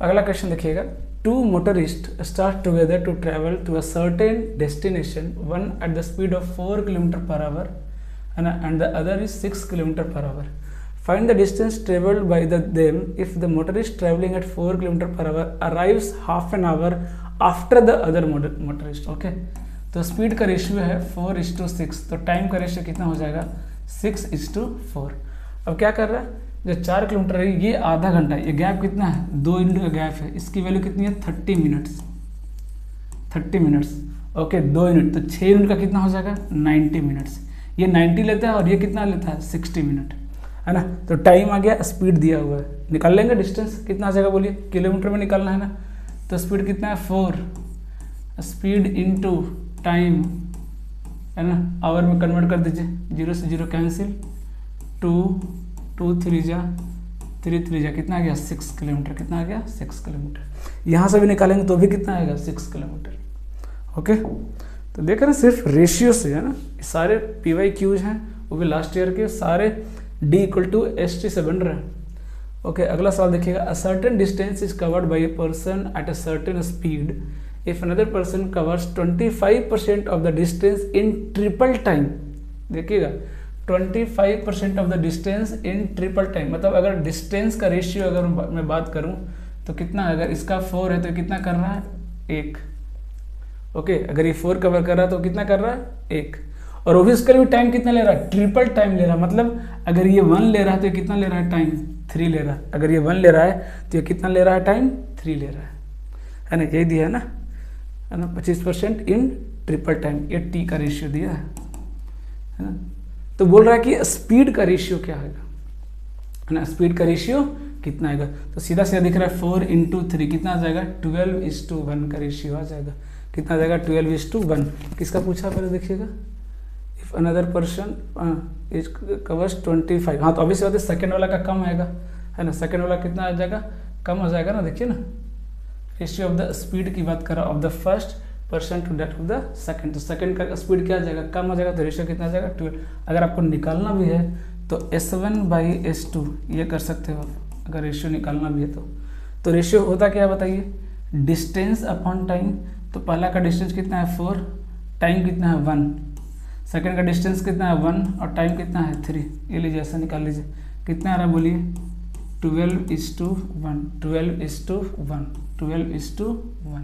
अगला क्वेश्चन देखिएगा, 2 motorists start together to travel to a certain destination, one at the speed of 4 km/h and the other is 6 km/h. Find the distance traveled by them if the motorist traveling at 4 km/h arrives half an hour after the other motorist. Okay, तो speed का ratio है 4:6, तो time का ratio कितना हो जाएगा 6:4। अब क्या कर रहा है, जो 4 किलोमीटर है ये आधा घंटा, ये गैप कितना है 2 मिनट का गैप है, इसकी वैल्यू कितनी है 30 मिनट्स। ओके, 2 मिनट तो 6 मिनट का कितना हो जाएगा 90 मिनट्स। ये 90 लेता है और ये कितना लेता है 60 मिनट, है ना। तो टाइम आ गया, स्पीड दिया हुआ है, निकाल लेंगे डिस्टेंस कितना आ जाएगा, बोलिए किलोमीटर में निकालना है ना। तो स्पीड कितना है 4, स्पीड इनटू टाइम, है ना, आवर में कन्वर्ट कर दीजिए, 0 से 0 कैंसिल, 2 3 जा 3 कितना आ गया 6 किलोमीटर, कितना आ गया 6 किलोमीटर। यहाँ से भी निकालेंगे तो भी कितना आएगा 6 किलोमीटर। ओके, तो देख रहे हैं सिर्फ रेशियो से, है ना, सारे PYQs हैं वो भी लास्ट ईयर के, सारे D=ST से बन रहे हैं। ओके, अगला सवाल देखिएगा, अ certain distance is covered by a person at a certain speed if another person covers 25% of the distance in triple time. देखिएगा 25% of the distance in triple time, मतलब अगर डिस्टेंस का रेशियो अगर मैं बात करूं तो कितना, अगर इसका 4 है तो कितना कर रहा है 1। ओके, अगर ये 4 कवर कर रहा है तो कितना कर रहा है 1, और वो भी उसका भी टाइम कितना ले रहा है ट्रिपल टाइम ले रहा है, मतलब अगर ये 1 ले रहा है तो ये कितना ले रहा है टाइम 3 ले रहा है, अगर ये 1 ले रहा है तो ये कितना ले रहा है टाइम 3 ले रहा है ना, यही दिया है ना, 25% इन ट्रिपल टाइम, ये T का रेशियो दिया है ना। तो बोल रहा है कि स्पीड का रेशियो क्या आएगा, है ना, स्पीड का रेशियो कितना आएगा, तो सीधा सीधा दिख रहा है 4 × 3 कितना आ जाएगा 12:1 का रेशियो आ जाएगा, कितना आ जाएगा 12:1। किसका पूछा पहले देखिएगा, if another person is covers 25, हाँ तो अभी से सेकेंड वाला का कम आएगा, है ना, सेकेंड वाला कितना आ जाएगा कम हो जाएगा ना, देखिए ना, रेशियो ऑफ द स्पीड की बात कर रहा हूँ, of the first person to that of the second, तो सेकंड का स्पीड क्या आ जाएगा कम हो जाएगा, तो रेशियो कितना आ जाएगा 12। अगर आपको निकालना भी है तो S1/S2 ये कर सकते हो आप, अगर रेशियो निकालना भी है तो रेशियो होता क्या है बताइए, डिस्टेंस अपॉन टाइम। तो पहला का डिस्टेंस कितना है 4, टाइम कितना है 1, सेकंड का डिस्टेंस कितना है 1 और टाइम कितना है 3, ये लीजिए ऐसा निकाल लीजिए, कितना आ रहा है बोलिए 12:1।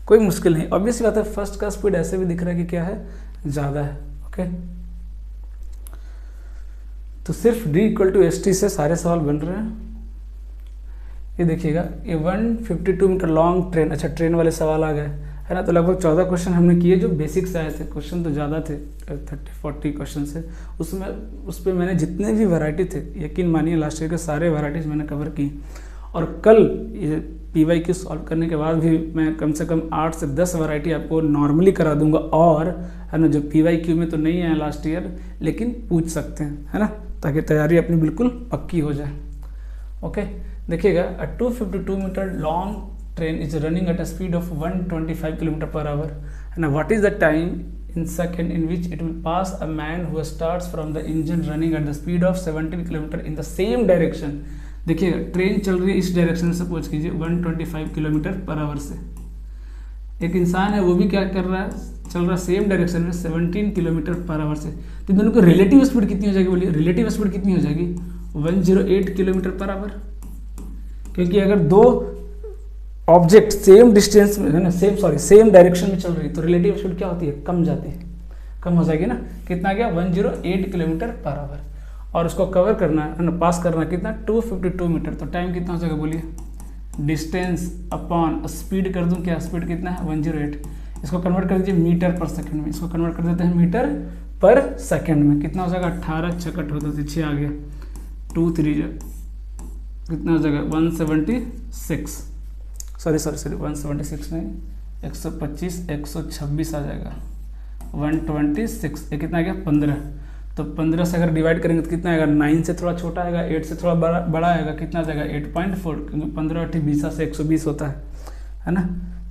कोई मुश्किल नहीं, ऑब्वियसली बात है, फर्स्ट का स्पीड ऐसे भी दिख रहा है कि क्या है ज़्यादा है। ओके, तो सिर्फ D=ST से सारे सवाल बन रहे हैं। ये देखिएगा, ये 152 मीटर लॉन्ग ट्रेन, अच्छा ट्रेन वाले सवाल आ गए, है ना, तो लगभग 14 क्वेश्चन हमने किए जो बेसिक से आए थे, क्वेश्चन तो ज़्यादा थे 30-40 क्वेश्चन से, उस पर मैंने जितने भी वैरायटी थे यकीन मानिए लास्ट ईयर के सारे वैराइटीज़ मैंने कवर की, और कल ये PYQ सॉल्व करने के बाद भी मैं कम से कम 8 से 10 वैरायटी आपको नॉर्मली करा दूंगा, और है ना जो PYQ में तो नहीं आया लास्ट ईयर लेकिन पूछ सकते हैं, है ना, ताकि तैयारी अपनी बिल्कुल पक्की हो जाए। ओके, देखिएगा, a 252 metre long train is running at a speed of 125 km/h, है ना, what is the time in second in which it will pass a man who starts from the engine running at the speed of 17 km in the same direction. देखिएगा, train चल रही है इस direction से, suppose कीजिए 125 km/h से, एक इंसान है वो भी क्या कर रहा है, चल रहा है सेम डायरेक्शन में 17 km/h से, तो दोनों की रिलेटिव स्पीड कितनी हो जाएगी बोलिए, रिलेटिव स्पीड कितनी हो जाएगी 108 km/h, क्योंकि अगर दो ऑब्जेक्ट सेम डिस्टेंस में है ना, सेम डायरेक्शन में चल रही है तो रिलेटिव स्पीड क्या होती है कम जाती है, कम हो जाएगी ना, कितना गया 108 km/h, और उसको कवर करना है ना, पास करना कितना 252 मीटर, तो टाइम कितना हो जाएगा बोलिए, डिस्टेंस अपॉन स्पीड कर दूं क्या, स्पीड कितना है 108, इसको कन्वर्ट कर दीजिए मीटर पर सेकंड में, इसको कन्वर्ट कर देते हैं मीटर पर सेकंड में। कितना हो जाएगा 18 छकट होता है 6 आ गया 2 3 कितना हो जाएगा 176 सॉरी 176 नहीं 125 126 आ जाएगा 126 ये कितना आ गया 15। तो 15 से अगर डिवाइड करेंगे तो कितना आएगा 9 से थोड़ा छोटा आएगा 8 से थोड़ा बड़ा आएगा कितना आ जाएगा 8.4 क्योंकि 15 8 20 से 120 होता है ना।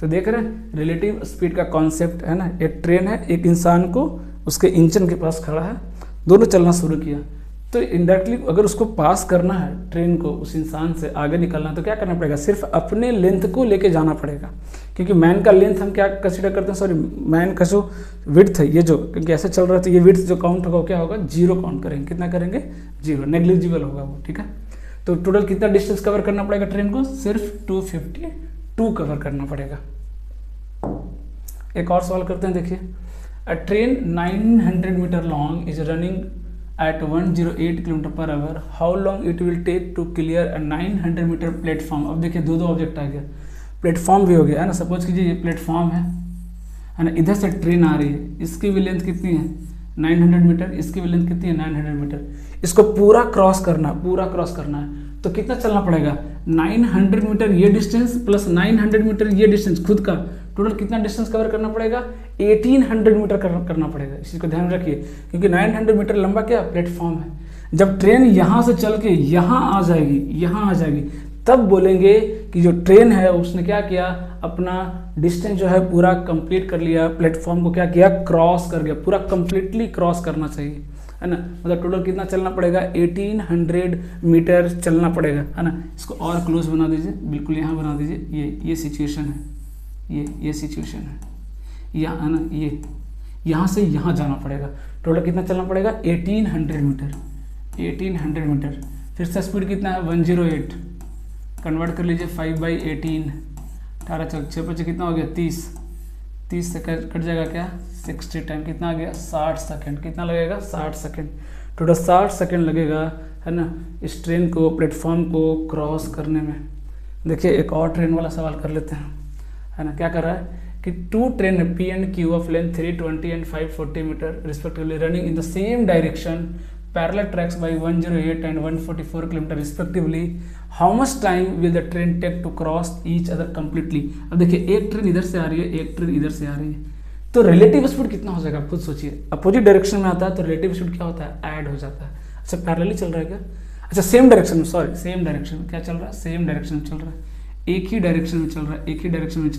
तो देख रहे हैं रिलेटिव स्पीड का कॉन्सेप्ट है ना। एक ट्रेन है, एक इंसान को उसके इंजन के पास खड़ा है, दोनों चलना शुरू किया तो इनडायरेक्टली अगर उसको पास करना है ट्रेन को उस इंसान से आगे निकलना है तो क्या करना पड़ेगा, सिर्फ अपने लेंथ को लेके जाना पड़ेगा। क्योंकि मैन का लेंथ हम क्या कंसीडर करते हैं, सॉरी मैन का जो विड्थ है ये जो, क्योंकि ऐसे चल रहा है तो ये विड्थ जो काउंट होगा क्या होगा 0 काउंट करेंगे। कितना करेंगे 0, नेग्लिजिबल होगा वो, ठीक है। तो टोटल कितना डिस्टेंस कवर करना पड़ेगा ट्रेन को, सिर्फ 252 कवर करना पड़ेगा। एक और सवाल करते हैं, देखिए a train 900 metre long is running at 108 km/h, how long it will take to clear a 900 metre platform. अब देखिए दो ऑब्जेक्ट आ गया, प्लेटफॉर्म भी हो गया है ना। सपोज कीजिए ये प्लेटफॉर्म है ना, इधर से ट्रेन आ रही है, इसकी भी लेंथ कितनी है 900 मीटर, इसकी भी लेंथ कितनी है 900 मीटर। इसको पूरा क्रॉस करना है तो कितना चलना पड़ेगा 900 मीटर ये डिस्टेंस प्लस 900 मीटर ये डिस्टेंस खुद का, टोटल कितना डिस्टेंस कवर करना पड़ेगा 1800 मीटर करना पड़ेगा। इस चीज़ को ध्यान रखिए क्योंकि 900 मीटर लंबा क्या प्लेटफॉर्म है। जब ट्रेन यहाँ से चल के यहाँ आ जाएगी तब बोलेंगे कि जो ट्रेन है उसने क्या किया, अपना डिस्टेंस जो है पूरा कंप्लीट कर लिया, प्लेटफॉर्म को क्या किया क्रॉस कर गया, पूरा कंप्लीटली क्रॉस करना चाहिए है ना। मतलब टोटल कितना चलना पड़ेगा 1800 मीटर चलना पड़ेगा है ना। इसको और क्लोज बना दीजिए, बिल्कुल यहाँ बना दीजिए, ये सिचुएशन है, ये सिचुएशन है यहाँ है ना, ये यहाँ से यहाँ जाना पड़ेगा। टोटल कितना चलना पड़ेगा 1800 मीटर। फिर से स्पीड कितना है 108, कन्वर्ट कर लीजिए 5/18, 18 चौक 6 बचे कितना हो गया 30 से कट जाएगा क्या 60 टाइम कितना आ गया 60 सेकंड। कितना लगेगा 60 सेकंड, टोटल 60 सेकंड लगेगा है ना इस ट्रेन को प्लेटफॉर्म को क्रॉस करने में। देखिए एक और ट्रेन वाला सवाल कर लेते हैं है ना। क्या कर रहा है कि 2 train P and Q of length 320 and 540 metre respectively running in the same direction parallel tracks by 108 and 144 kilometre respectively, how much time will the train take to cross each other completely. अब देखिए एक train इधर से आ रही है, एक train इधर से आ रही है, तो रिलेटिव स्पीड कितना हो जाएगा आप खुद सोचिए। अपोजिट डायरेक्शन में आता है तो रिलेटिव स्पीड क्या होता है ऐड हो जाता है। अच्छा पैरेलली चल रहा है क्या, अच्छा सेम डायरेक्शन में, सॉरी सेम डायरेक्शन में क्या चल रहा है, सेम डायरेक्शन में चल रहा है, एक ही डायरेक्शन में चल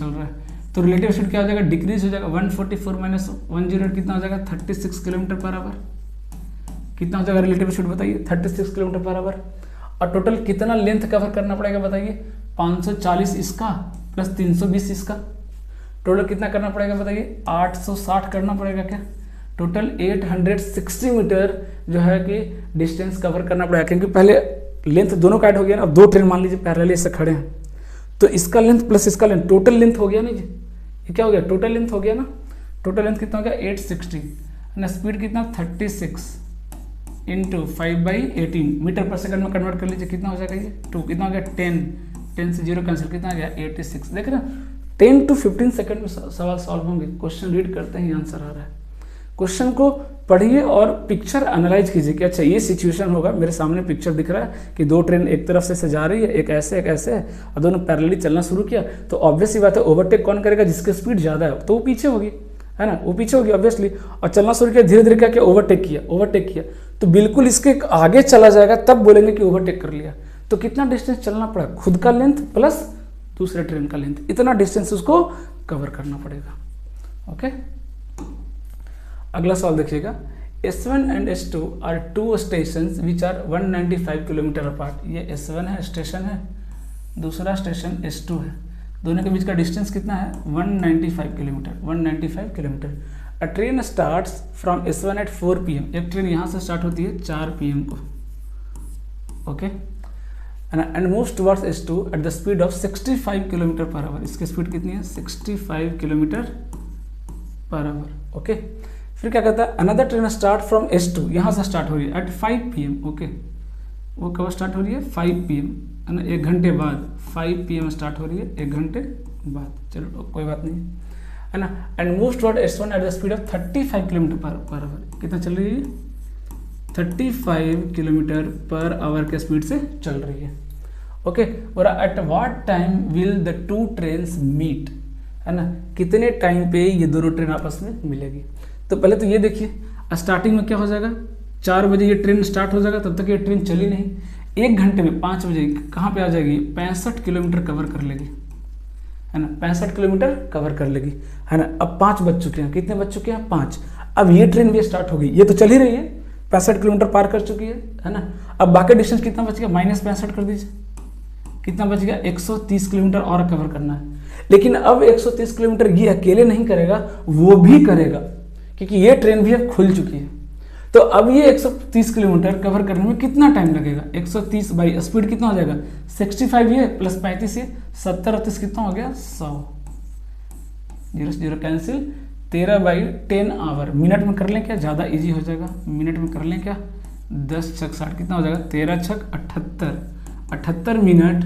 रहा है, तो रिलेटिव स्पीड क्या हो जाएगा डिक्रीज हो जाएगा। 144 माइनस 108 कितना हो जाएगा 36 km/h। कितना हो जाएगा रिलेटिव स्पीड बताइए 36 km/h। और टोटल कितना लेंथ कवर करना पड़ेगा बताइए 540 इसका प्लस 320 इसका, टोटल कितना करना पड़ेगा बताइए 860 करना पड़ेगा क्या। टोटल 860 मीटर जो है कि डिस्टेंस कवर करना पड़ेगा, क्योंकि पहले लेंथ दोनों का ऐड हो गया ना। अब 2 ट्रेन मान लीजिए पैरेलली से खड़े हैं तो इसका लेंथ प्लस इसका लेंथ टोटल लेंथ हो गया ना जी, ये क्या हो गया टोटल लेंथ हो गया ना। टोटल लेंथ कितना हो गया 860 ना, स्पीड कितना 36 इंटू 5/18 मीटर पर सेकंड में कन्वर्ट कर लीजिए कितना हो जाएगा ये 2, कितना हो गया 10 से 0 कैंसिल, कितना आ गया 86। देख रहे हैं 10 to 15 सेकंड में सवाल सॉल्व होंगे। क्वेश्चन रीड करते ही आंसर आ रहा है। क्वेश्चन को पढ़िए और पिक्चर एनालाइज कीजिए कि अच्छा ये सिचुएशन होगा, मेरे सामने पिक्चर दिख रहा है कि 2 ट्रेन एक तरफ से जा रही है, एक ऐसे है और दोनों पैरेलली चलना शुरू किया, तो ऑब्वियस सी बात है ओवरटेक कौन करेगा, जिसकी स्पीड ज़्यादा है तो वो पीछे होगी है ना, वो पीछे होगी ऑब्वियसली। और चलना शुरू किया, धीरे धीरे क्या किया ओवरटेक किया तो बिल्कुल इसके आगे चला जाएगा, तब बोलेंगे कि ओवरटेक कर लिया। तो कितना डिस्टेंस चलना पड़ा, खुद का लेंथ प्लस दूसरे ट्रेन का लेंथ, इतना डिस्टेंस उसको कवर करना पड़ेगा। ओके अगला सवाल देखिएगा, S1 and S2 are 2 stations which are 195 kilometre apart. ये S1 है स्टेशन है, दूसरा स्टेशन S2 है, दोनों के बीच का डिस्टेंस कितना है 195 kilometre. A train starts from S1 at 4 PM, एक ट्रेन यहाँ से स्टार्ट होती है 4 PM को, okay and moves towards S2 at the speed of 65 km/h। इसकी स्पीड कितनी है 65 km/h, ओके। फिर क्या कहता है, another train start from S2, यहाँ से स्टार्ट हो रही है एट 5 PM, ओके। वो कब स्टार्ट हो रही है 5 PM है ना, 1 घंटे बाद 5 PM स्टार्ट हो रही है, 1 घंटे बाद, चलो कोई बात नहीं। है ना, and moves toward S1 eight the speed of 35 kilometre per our. कितना चल रही है? 35 किलोमीटर पर आवर के स्पीड से चल रही है। ओके, और at what time will the two trains meet, है ना, कितने टाइम पे ये दोनों ट्रेन आपस में मिलेगी। तो पहले तो ये देखिए, स्टार्टिंग में क्या हो जाएगा, 4 बजे ये ट्रेन स्टार्ट हो जाएगा, तब तक ये ट्रेन चली नहीं, 1 घंटे में 5 बजे कहाँ पे आ जाएगी, 65 किलोमीटर कवर कर लेगी, है ना, 65 किलोमीटर कवर कर लेगी, है ना। अब 5 बज चुके हैं, कितने बज चुके हैं, 5। अब ये ट्रेन भी स्टार्ट हो गई, ये तो चल ही रही है, 65 किलोमीटर पार कर चुकी है ना। अब बाकी डिस्टेंस कितना बच गया, -65 कर दीजिए, कितना बच गया, 130 किलोमीटर और कवर करना है। लेकिन अब 130 किलोमीटर ये अकेले नहीं करेगा, वो भी करेगा, क्योंकि ये ट्रेन भी अब खुल चुकी है। तो अब ये 130 किलोमीटर कवर करने में कितना टाइम लगेगा, 130 बाई स्पीड कितना हो जाएगा, 65 ये प्लस 35 ये 70 38 कितना हो गया, 100, 0 0 कैंसिल, 13/10 आवर। मिनट में कर लें क्या, ज़्यादा इजी हो जाएगा, मिनट में कर लें क्या, 10 छक 60 कितना हो जाएगा, 13 छक 78, 78 मिनट,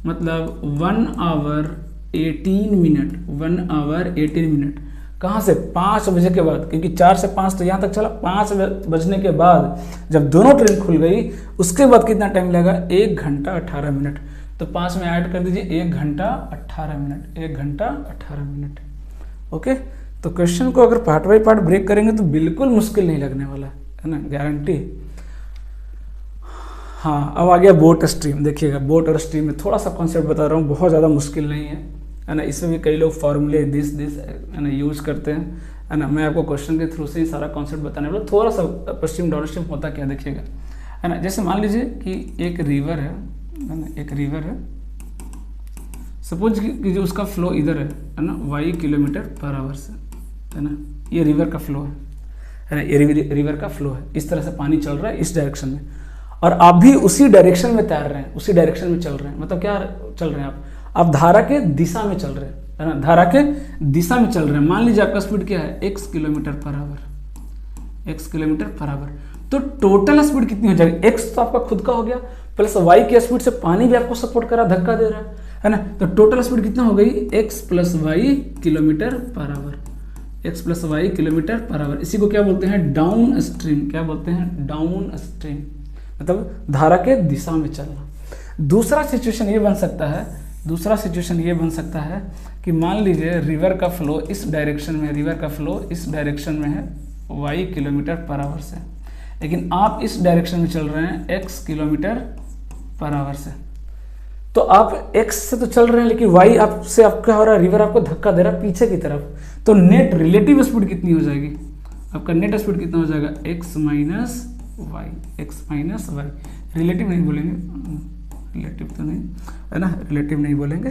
मतलब 1 आवर 18 मिनट, 1 आवर 18 मिनट। कहाँ से, 5 बजे के बाद, क्योंकि 4 से 5 तो यहाँ तक चला, 5 बजने के बाद जब दोनों ट्रेन खुल गई, उसके बाद कितना टाइम लगेगा, 1 घंटा 18 मिनट। तो 5 में ऐड कर दीजिए, 1 घंटा 18 मिनट, 1 घंटा 18 मिनट। ओके, तो क्वेश्चन को अगर पार्ट बाई पार्ट ब्रेक करेंगे तो बिल्कुल मुश्किल नहीं लगने वाला है ना, गारंटी। हाँ, अब आ गया बोट स्ट्रीम। देखिएगा, बोट और स्ट्रीम में थोड़ा सा कॉन्सेप्ट बता रहा हूँ, बहुत ज़्यादा मुश्किल नहीं है ना। इसमें भी कई लोग फॉर्मूले दिस है ना यूज़ करते हैं, है ना। मैं आपको क्वेश्चन के थ्रू से ही सारा कॉन्सेप्ट बताने वाला, थोड़ा सा अपस्ट्रीम डाउनस्ट्रीम होता क्या देखिएगा, है ना। जैसे मान लीजिए कि एक रिवर है ना, एक रिवर है, सपोज कि जो उसका फ्लो इधर है ना, y किलोमीटर पर आवर से, है ना, ये रिवर का फ्लो है ना, ये रिवर का फ्लो है, इस तरह से पानी चल रहा है इस डायरेक्शन में, और आप भी उसी डायरेक्शन में तैर रहे हैं, उसी डायरेक्शन में चल रहे हैं। मतलब क्या चल रहे हैं आप धारा के दिशा में चल रहे हैं, है ना, धारा के दिशा में चल रहे हैं। मान लीजिए आपका स्पीड क्या है, x kilometre per hour, x kilometre per hour. तो टोटल स्पीड कितनी हो जाएगी, x तो आपका खुद का हो गया, प्लस y की स्पीड से पानी भी आपको सपोर्ट कर रहा, धक्का दे रहा है ना। तो टोटल स्पीड कितना हो गई, x plus y kilometre per hour, x plus y kilometre per hour. इसी को क्या बोलते हैं, डाउन स्ट्रीम। क्या बोलते हैं, डाउन स्ट्रीम, मतलब धारा के दिशा में चलना। दूसरा सिचुएशन ये बन सकता है, दूसरा सिचुएशन ये बन सकता है कि मान लीजिए रिवर का फ्लो इस डायरेक्शन में, रिवर का फ्लो इस डायरेक्शन में है y किलोमीटर पर आवर से, लेकिन आप इस डायरेक्शन में चल रहे हैं x किलोमीटर पर आवर से। तो आप x से तो चल रहे हैं, लेकिन y आपसे क्या हो रहा है, रिवर आपको धक्का दे रहा है पीछे की तरफ। तो नेट रिलेटिव स्पीड कितनी हो जाएगी, आपका नेट स्पीड कितना हो जाएगा, x माइनस वाई। रिलेटिव नहीं बोलेंगे, रिलेटिव तो नहीं है ना, रिलेटिव नहीं बोलेंगे,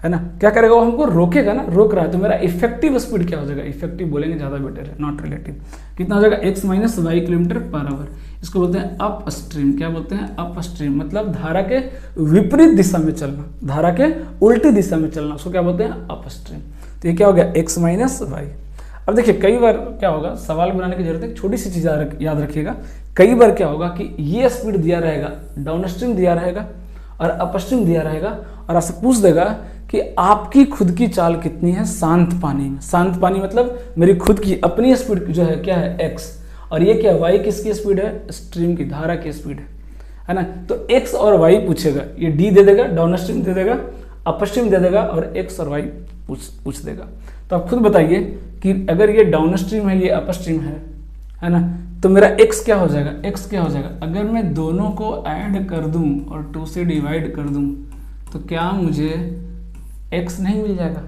है ना। क्या करेगा वो, हमको रोकेगा ना, रोक रहा है, तो मेरा इफेक्टिव स्पीड क्या हो जाएगा, इफेक्टिव बोलेंगे ज़्यादा बेटर है, नॉट रिलेटिव। कितना हो जाएगा, x minus y kilometre per hour. इसको बोलते हैं अप स्ट्रीम। क्या बोलते हैं, अप स्ट्रीम, मतलब धारा के विपरीत दिशा में चलना, धारा के उल्टी दिशा में चलना, उसको क्या बोलते हैं, अप स्ट्रीम। तो ये क्या हो गया, x माइनस वाई। अब देखिए, कई बार क्या होगा, सवाल बनाने की जरूरत है, छोटी सी चीज़ याद रखिएगा। कई बार क्या होगा कि ये स्पीड दिया रहेगा, डाउन स्ट्रीम दिया रहेगा और अपस्ट्रीम दिया रहेगा, और आपसे पूछ देगा कि आपकी खुद की चाल कितनी है शांत पानी में। शांत पानी मतलब मेरी खुद की अपनी स्पीड जो है क्या है, x, और ये क्या, y किसकी स्पीड है, स्ट्रीम की, धारा की स्पीड है ना। तो x और y पूछेगा, ये d दे देगा, डाउन स्ट्रीम दे देगा, अपस्ट्रीम दे देगा, और x और y पूछ देगा। तो आप खुद बताइए कि अगर ये डाउन स्ट्रीम है, ये अपस्ट्रीम है ना, तो मेरा x क्या हो जाएगा, x क्या हो जाएगा, अगर मैं दोनों को ऐड कर दूं और 2 से डिवाइड कर दूं तो क्या मुझे x नहीं मिल जाएगा।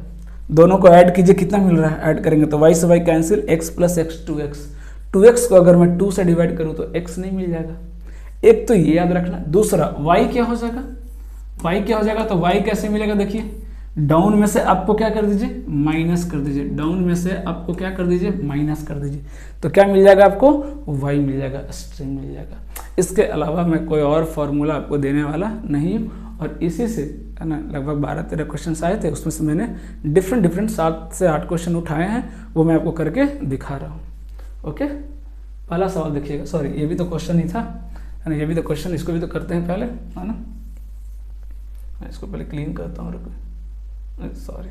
दोनों को ऐड कीजिए, कितना मिल रहा है, ऐड करेंगे तो y से y cancel, x plus x 2x। 2x को अगर मैं 2 से डिवाइड करूं तो x नहीं मिल जाएगा। एक तो ये याद रखना। दूसरा y क्या हो जाएगा, y क्या हो जाएगा, तो y कैसे मिलेगा, देखिए डाउन में से आपको क्या कर दीजिए, माइनस कर दीजिए, डाउन में से आपको क्या कर दीजिए, माइनस कर दीजिए, तो क्या मिल जाएगा आपको, y मिल जाएगा, स्ट्रीम मिल जाएगा। इसके अलावा मैं कोई और फॉर्मूला आपको देने वाला नहीं हूँ, और इसी से है ना लगभग 12-13 क्वेश्चन आए थे, उसमें से मैंने डिफरेंट 7 से 8 क्वेश्चन उठाए हैं, वो मैं आपको करके दिखा रहा हूँ। ओके, पहला सवाल देखिएगा, सॉरी ये भी तो क्वेश्चन ही था, है ना, ये भी तो क्वेश्चन, इसको भी तो करते हैं पहले, है ना। मैं इसको पहले क्लीन करता हूँ, रुको, सॉरी,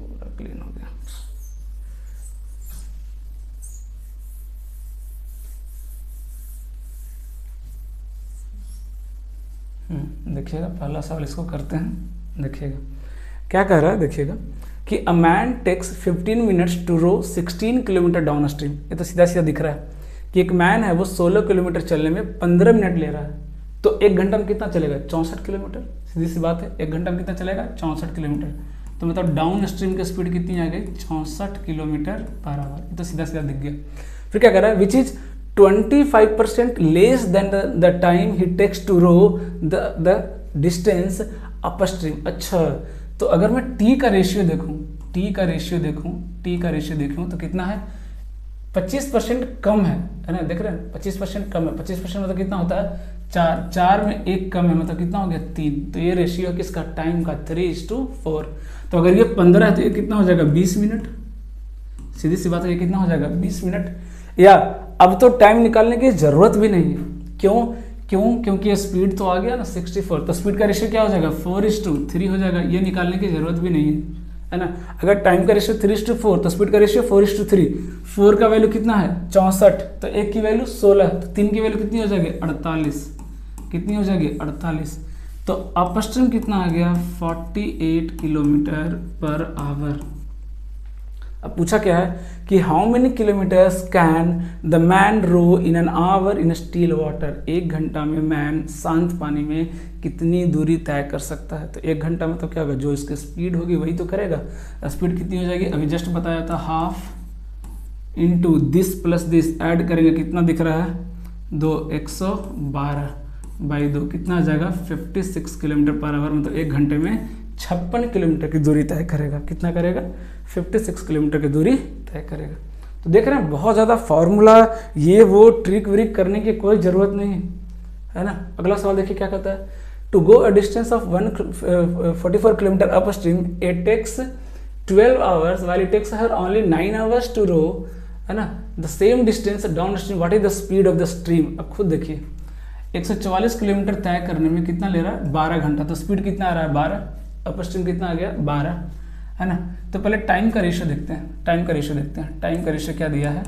पूरा क्लीन हो गया। देखिएगा पहला सवाल इसको करते हैं। देखिएगा क्या कह रहा है, देखिएगा कि a man takes 15 minutes to row 16 kilometre downstream. ये तो सीधा सीधा दिख रहा है कि एक मैन है वो 16 किलोमीटर चलने में 15 मिनट ले रहा है, तो एक घंटा में कितना चलेगा? 64 किलोमीटर। सीधी सी बात है, एक घंटा में कितना चलेगा? 64 किलोमीटर। तो मतलब डाउन स्ट्रीम की स्पीड कितनी आ गई? 64 किलोमीटर पर आवर। ये तो सीधा सीधा दिख गया। फिर क्या कर रहा है? Which is 25% less than the time he takes to row the distance upstream. अच्छा, तो अगर मैं टी का रेशियो देखूं तो कितना है? 25% कम है ना? देख रहे हैं 25% कम है। 25% मतलब कितना होता है? 4 में 1 कम है, मतलब कितना हो गया? 3। तो ये रेशियो किसका? टाइम का 3:4। तो अगर ये 15 है तो ये कितना हो जाएगा? 20 मिनट। सीधी सी बात है, ये कितना हो जाएगा? 20 मिनट। या अब तो टाइम निकालने की जरूरत भी नहीं है। क्योंकि स्पीड तो आ गया ना 64, तो स्पीड का रेशियो क्या हो जाएगा? 4:3 हो जाएगा। ये निकालने की जरूरत भी नहीं है ना? अगर टाइम का रेशियो 3:4 तो स्पीड का रेशियो 4:3। 4 का वैल्यू कितना है? 64। तो 1 की वैल्यू 16, तो 3 की वैल्यू कितनी हो जाएगी? 48। कितनी हो जाएगी? 48। तो अपस्ट्रीम कितना आ गया? 48 किलोमीटर पर आवर। अब पूछा क्या है कि how many kilometres can the man row in an hour in still water. 1 घंटा में मैन शांत पानी में कितनी दूरी तय कर सकता है? तो 1 घंटा में तो क्या होगा? जो इसकी स्पीड होगी वही तो करेगा। स्पीड कितनी हो जाएगी? अभी जस्ट बताया था, half into this plus this add करेंगे, कितना दिख रहा है? 2 112/2 कितना आ जाएगा? 56 किलोमीटर पर आवर। मतलब 1 घंटे में 56 किलोमीटर की दूरी तय करेगा। कितना करेगा? 56 किलोमीटर की दूरी तय करेगा। तो देख रहे हैं बहुत ज़्यादा फार्मूला, ये वो ट्रिक व्रिक करने की कोई ज़रूरत नहीं है ना? अगला सवाल देखिए क्या कहता है। To go a distance of 144 kilometre up stream it takes 12 hours while it takes her only 9 hours to row, है ना, the same distance down stream. What is the speed of the stream? अब खुद देखिए 144 kilometre तय करने में कितना ले रहा है? 12 घंटा। तो स्पीड कितना आ रहा है? 12। अपर स्ट्रीम कितना आ गया? 12, है ना? तो पहले टाइम का रेशियो देखते हैं। टाइम का रेशियो क्या दिया है?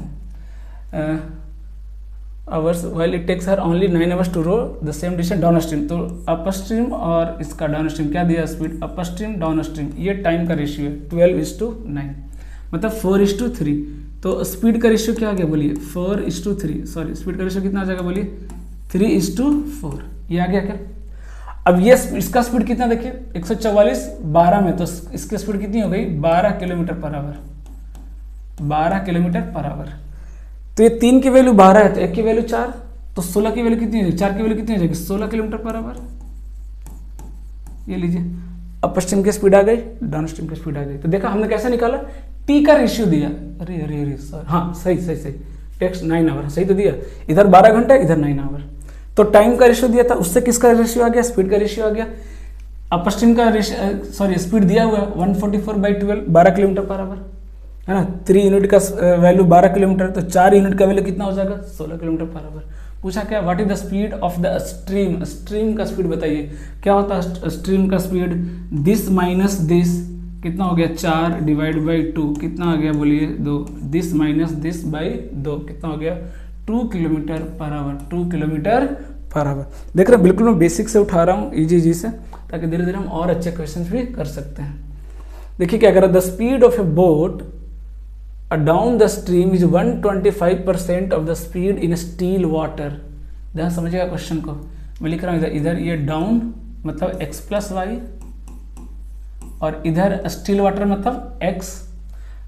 Hours while it takes her only 9 hours to row the same distance down stream. तो अपर स्ट्रीम और इसका डाउन स्ट्रीम क्या दिया? Speed upper stream downstream, ये टाइम का रेशियो है 12:9, मतलब 4:3। तो स्पीड का रेशियो क्या आ गया बोलिए? 4:3। सॉरी, स्पीड का रेशियो कितना आ जाएगा बोलिए? 3:4। ये आ गया क्या? अब ये इसका स्पीड कितना देखिए? 144 12 में, तो इसकी स्पीड कितनी हो गई? 12 kilometre per our. 12 kilometre per hour. तो ये 3 की वैल्यू 12 है, तो 1 की वैल्यू 4, तो 16 की वैल्यू कितनी हो जाएगी? 4 की वैल्यू कितनी हो जाएगी? 16 किलोमीटर पर आवर। ये लीजिए, अपर स्ट्रीम की स्पीड आ गई, डाउन स्ट्रीम की स्पीड आ गई। तो देखा हमने कैसे निकाला? टी का रेशियो दिया। अरे सर, हाँ सही टेक्स 9 आवर सही तो दिया। इधर 12 घंटा, इधर 9 आवर। तो टाइम का रेशियो दिया था, उससे किसका रेशियो आ गया? स्पीड का रेशियो आ गया। अपर स्ट्रीम का स्पीड दिया हुआ है 144/12, 12 किलोमीटर पर आवर, है ना? 3 यूनिट का वैल्यू 12 किलोमीटर, तो 4 यूनिट का वैल्यू कितना हो जाएगा? 16 किलोमीटर पर आवर। पूछा क्या? What is the speed of the stream. Stream का स्पीड बताइए क्या होता है? स्ट्रीम का स्पीड दिस माइनस दिस कितना हो गया? 4/2 कितना आ गया बोलिए? 2। दिस माइनस दिस बाई 2 कितना हो गया? 2 kilometre per our. 2 kilometre per our. देख रहे हैं, बिल्कुल मैं बेसिक से उठा रहा हूँ, इजी से, ताकि धीरे धीरे हम और अच्छे क्वेश्चन भी कर सकते हैं। देखिए क्या कर रहा है? The speed of A boat down the stream is 125% of the speed in still water. ध्यान समझिएगा क्वेश्चन को, मैं लिख रहा हूँ इधर ये डाउन मतलब x+y, और इधर स्टील वाटर मतलब x,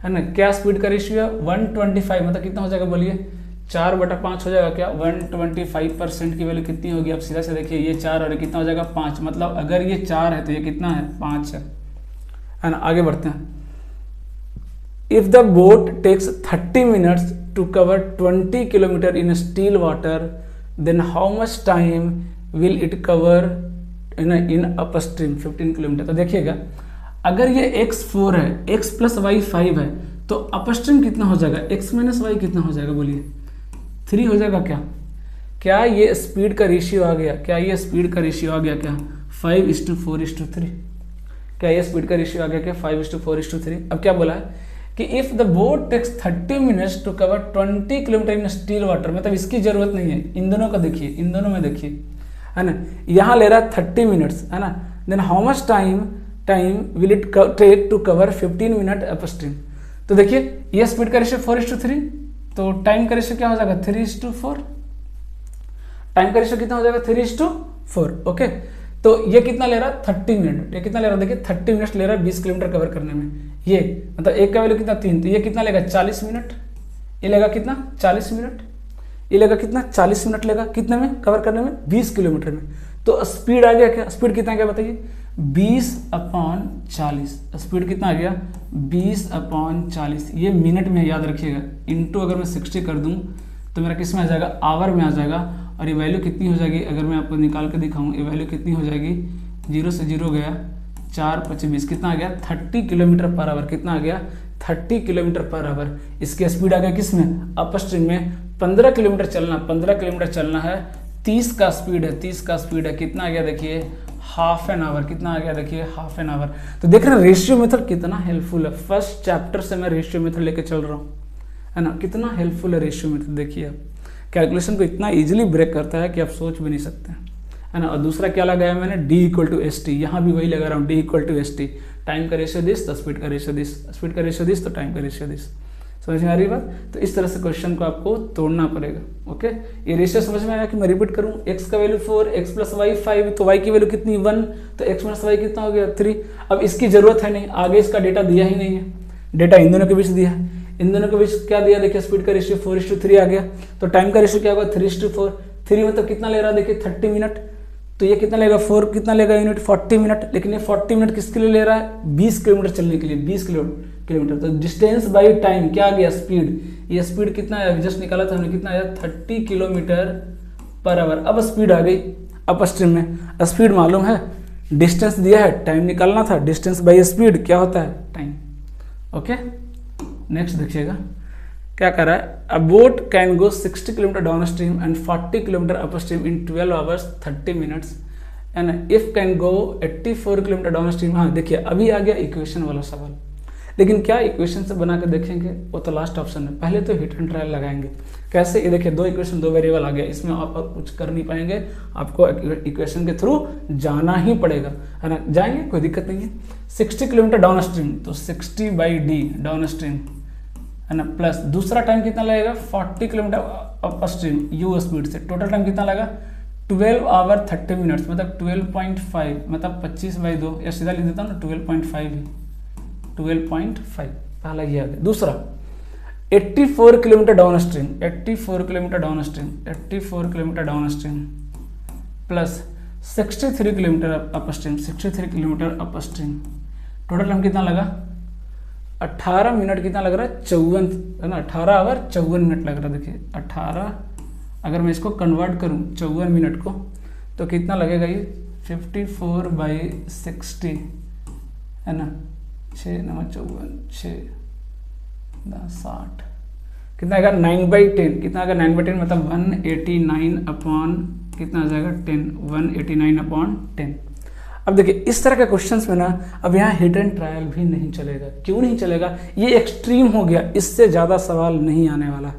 है ना? क्या स्पीड का रेशियो है? 125, मतलब कितना हो जाएगा बोलिए? 4/5 हो जाएगा क्या? 125% की वैल्यू कितनी होगी? आप सीधा से देखिए, ये 4 और ये कितना हो जाएगा? 5। मतलब अगर ये 4 है तो ये कितना है? 5 है ना? आगे बढ़ते हैं। If the boat takes 30 minutes to cover 20 kilometre in still water, then how much time will it cover in upstream 15 kilometre. तो देखिएगा, अगर ये x4 है, x+y 5 है, तो अपस्ट्रीम कितना हो जाएगा? x-y कितना हो जाएगा बोलिए? 3 हो जाएगा क्या? क्या ये स्पीड का रेशियो आ गया? क्या 5:4:3? क्या ये स्पीड का रेशियो आ गया क्या 5:4:3। अब क्या बोला है कि if the boat takes 30 minutes to cover 20 kilometre in still water, मतलब इसकी जरूरत नहीं है। इन दोनों का देखिए, इन दोनों में देखिए, है ना, यहाँ ले रहा है 30 मिनट्स, है ना, then how much time will it take to cover 15 minute upstream. तो देखिए ये स्पीड का रेशियो 4:3, तो टाइम का रेशियो क्या हो जाएगा 3:4। टाइम का रेशियो कितना हो जाएगा 3:4। ओके, तो ये कितना ले रहा है 30 मिनट, ये कितना ले रहा है देखिए 30 मिनट ले रहा है 20 किलोमीटर कवर करने में। ये मतलब एक का वैल्यू कितना 3, तो ये कितना लेगा 40 मिनट, ये लेगा कितना 40 मिनट, ये लेगा कितना 40 मिनट लेगा कितने में कवर करने में 20 किलोमीटर में। तो स्पीड आ गया क्या, स्पीड कितना गया बताइए 20/40। स्पीड कितना आ गया 20/40। ये मिनट में याद रखिएगा, इंटू अगर मैं 60 कर दूं तो मेरा किस में आ जाएगा आवर में आ जाएगा। और ये वैल्यू कितनी हो जाएगी अगर मैं आपको निकाल के दिखाऊं, ये वैल्यू कितनी हो जाएगी, 0 से 0 गया 4×5 कितना आ गया 30 किलोमीटर पर आवर। कितना आ गया 30 किलोमीटर पर आवर। इसकी स्पीड आ गया किस में अपस्ट्रीम में 15 किलोमीटर चलना, 15 किलोमीटर चलना है, 30 का स्पीड है, 30 का स्पीड है, कितना आ गया देखिए हाफ एन आवर। कितना आ गया देखिए हाफ एन आवर। तो देख रहे हैं रेशियो मेथड कितना हेल्पफुल है। फर्स्ट चैप्टर से मैं रेशियो मेथड लेके चल रहा हूँ, है ना, कितना हेल्पफुल है रेशियो मेथड। देखिए आप कैलकुलेशन को इतना इजीली ब्रेक करता है कि आप सोच भी नहीं सकते, है ना। और दूसरा क्या लगाया मैंने D=ST, यहाँ भी वही लगा रहा हूँ D=ST। टाइम का रेशियो दिस तो स्पीड का रेशियो दिस, स्पीड का रेशियो दिस तो टाइम का रेशियो दिस। समझ में आ रही बात। तो इस तरह से क्वेश्चन को आपको तोड़ना पड़ेगा। ओके, ये रेशियो समझ में आया कि मैं रिपीट करूँ, x का वैल्यू 4, x + y 5, तो y की वैल्यू कितनी 1, तो x - y कितना हो गया 3। अब इसकी जरूरत है नहीं, आगे इसका डेटा दिया ही नहीं है, डेटा इन दोनों के बीच दिया है। इन दोनों के बीच क्या दिया देखिए स्पीड का रेशियो 4:3 आ गया, तो टाइम का रेशियो क्या होगा 3:4। 3 मतलब कितना ले रहा है देखिए 30 मिनट, तो ये कितना लेगा 4 कितना लेगा यूनिट 40 मिनट। लेकिन ये 40 मिनट किसके लिए ले रहा है 20 किलोमीटर चलने के लिए, 20 किलोमीटर। तो डिस्टेंस बाई टाइम क्या आ गया स्पीड, ये स्पीड कितना है जस्ट निकाला था हमने, कितना आया 30 किलोमीटर पर आवर। अब स्पीड आ गई अपस्ट्रीम में, स्पीड मालूम है, डिस्टेंस दिया है, टाइम निकालना था, डिस्टेंस बाई स्पीड क्या होता है टाइम। ओके, नेक्स्ट देखिएगा क्या कर रहा है, a boat can go 60 kilometre down stream and 40 kilometre up stream in 12 hours 30 minutes and if can go 84 kilometre down stream. हाँ देखिए अभी आ गया इक्वेशन वाला सवाल, लेकिन क्या इक्वेशन से बना कर देखेंगे वो तो लास्ट ऑप्शन है। पहले तो हिट एंड ट्रायल लगाएंगे। कैसे, ये देखिए 2 इक्वेशन 2 वेरिएबल आ गया, इसमें आप कुछ कर नहीं पाएंगे, आपको इक्वेशन के थ्रू जाना ही पड़ेगा, है ना। जाएंगे कोई दिक्कत नहीं है। 60 किलोमीटर डाउन स्ट्रीम, तो 60/D डाउन स्ट्रीम, है ना, प्लस दूसरा टाइम कितना लगेगा 40 kilometre up stream U speed से। टोटल टाइम कितना लगा 12 आवर 30 मिनट्स, मतलब 12.5, मतलब 25/2, या सीधा लिख देता हूँ ना 12.5 ही, 12.5 पहला ये आ गया। दूसरा 84 kilometre down stream, 84 kilometre down stream, 84 kilometre down stream plus 63 kilometre up stream, 63 kilometre up stream. Total time कितना लगा 18 मिनट, कितना लग रहा है 54, है ना, 18 आवर 54 मिनट लग रहा है। देखिए 18, अगर मैं इसको कन्वर्ट करूँ 54 मिनट को, तो कितना लगेगा ये 54/60, है ना, 6 × 9 = 54, 6 × 60 कितना आएगा 9/10, कितना आएगा 9/10 मतलब 189 कितना आ जाएगा 10, 189/10। अब देखिए इस तरह के क्वेश्चंस में ना अब यहाँ हिट एंड ट्रायल भी नहीं चलेगा। क्यों नहीं चलेगा, ये एक्सट्रीम हो गया, इससे ज़्यादा सवाल नहीं आने वाला।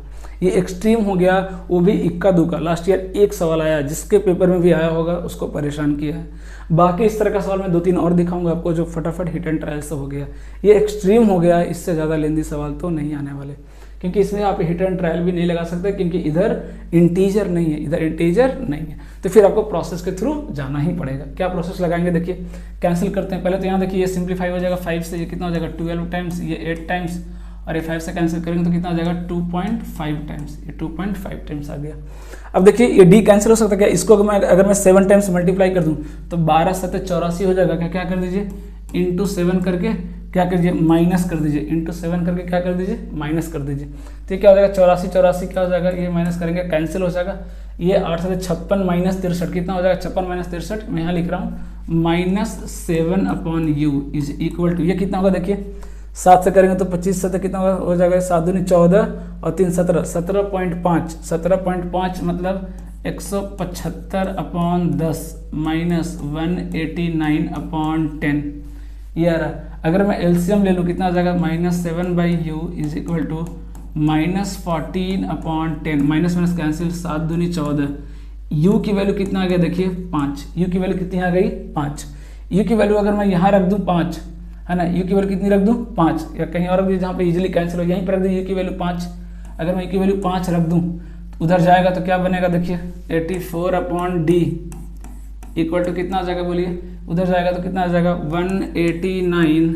ये एक्सट्रीम हो गया, वो भी इक्का दुक्का। लास्ट ईयर एक सवाल आया जिसके पेपर में भी आया होगा, उसको परेशान किया है। बाकी इस तरह का सवाल मैं 2-3 और दिखाऊंगा आपको जो फटाफट हिट एंड ट्रायल से हो गया। ये एक्सट्रीम हो गया, इससे ज़्यादा लेंदी सवाल तो नहीं आने वाले, क्योंकि इसमें आप हिट एंड ट्रायल भी नहीं लगा सकते, क्योंकि इधर इंटीजर नहीं है, इधर इंटीजर नहीं है। तो फिर आपको प्रोसेस के थ्रू जाना ही पड़ेगा। क्या प्रोसेस लगाएंगे देखिए, कैंसिल करते हैं। पहले तो यहाँ देखिए ये सिंप्लीफाई हो जाएगा, 5 से ये कितना हो जाएगा 12 टाइम्स, ये 8 टाइम्स, और ये 5 से कैंसिल करेंगे तो कितना हो जाएगा 2.5 टाइम्स, ये 2.5 टाइम्स आ गया। अब देखिए ये डी कैंसिल हो सकता है क्या, इसको अगर मैं 7 टाइम्स मल्टीप्लाई कर दूँ तो 12 × 7 = 84 हो जाएगा। क्या कर दीजिए इंटू 7 करके क्या कर दीजिए माइनस कर दीजिए, इंटू 7 करके क्या कर दीजिए माइनस कर दीजिए। तो क्या हो जाएगा 84 क्या हो जाएगा, ये माइनस करेंगे कैंसिल हो जाएगा। ये 8 से 56 - 63 कितना हो जाएगा 56 - 63, मैं यहाँ लिख रहा हूँ -7/u इज इक्वल टू, ये कितना होगा देखिए 7 से करेंगे तो 25 से कितना हो जाएगा 7 दूनी 14 और 3 17, 17.5, 17.5 मतलब 175/10 -189/10, ये आ रहा। अगर मैं एलसीएम ले लूँ कितना आ जाएगा, -7/u is equal to -14/10, minus minus cancel, 7 दूनी 14। u की वैल्यू कितना आ गया देखिए 5, u की वैल्यू कितनी आ गई 5। u की वैल्यू अगर मैं यहाँ रख दूँ 5, है ना, u की वैल्यू कितनी रख दूँ 5, या कहीं और भी जहाँ पे इजीली कैंसिल हो, यहीं पर रख दूँ u की वैल्यू 5। अगर मैं u की वैल्यू 5 रख दूँ उधर जाएगा तो क्या बनेगा देखिए 84/d इक्वल टू कितना आ जाएगा बोलिए, उधर जाएगा तो कितना आ जाएगा 189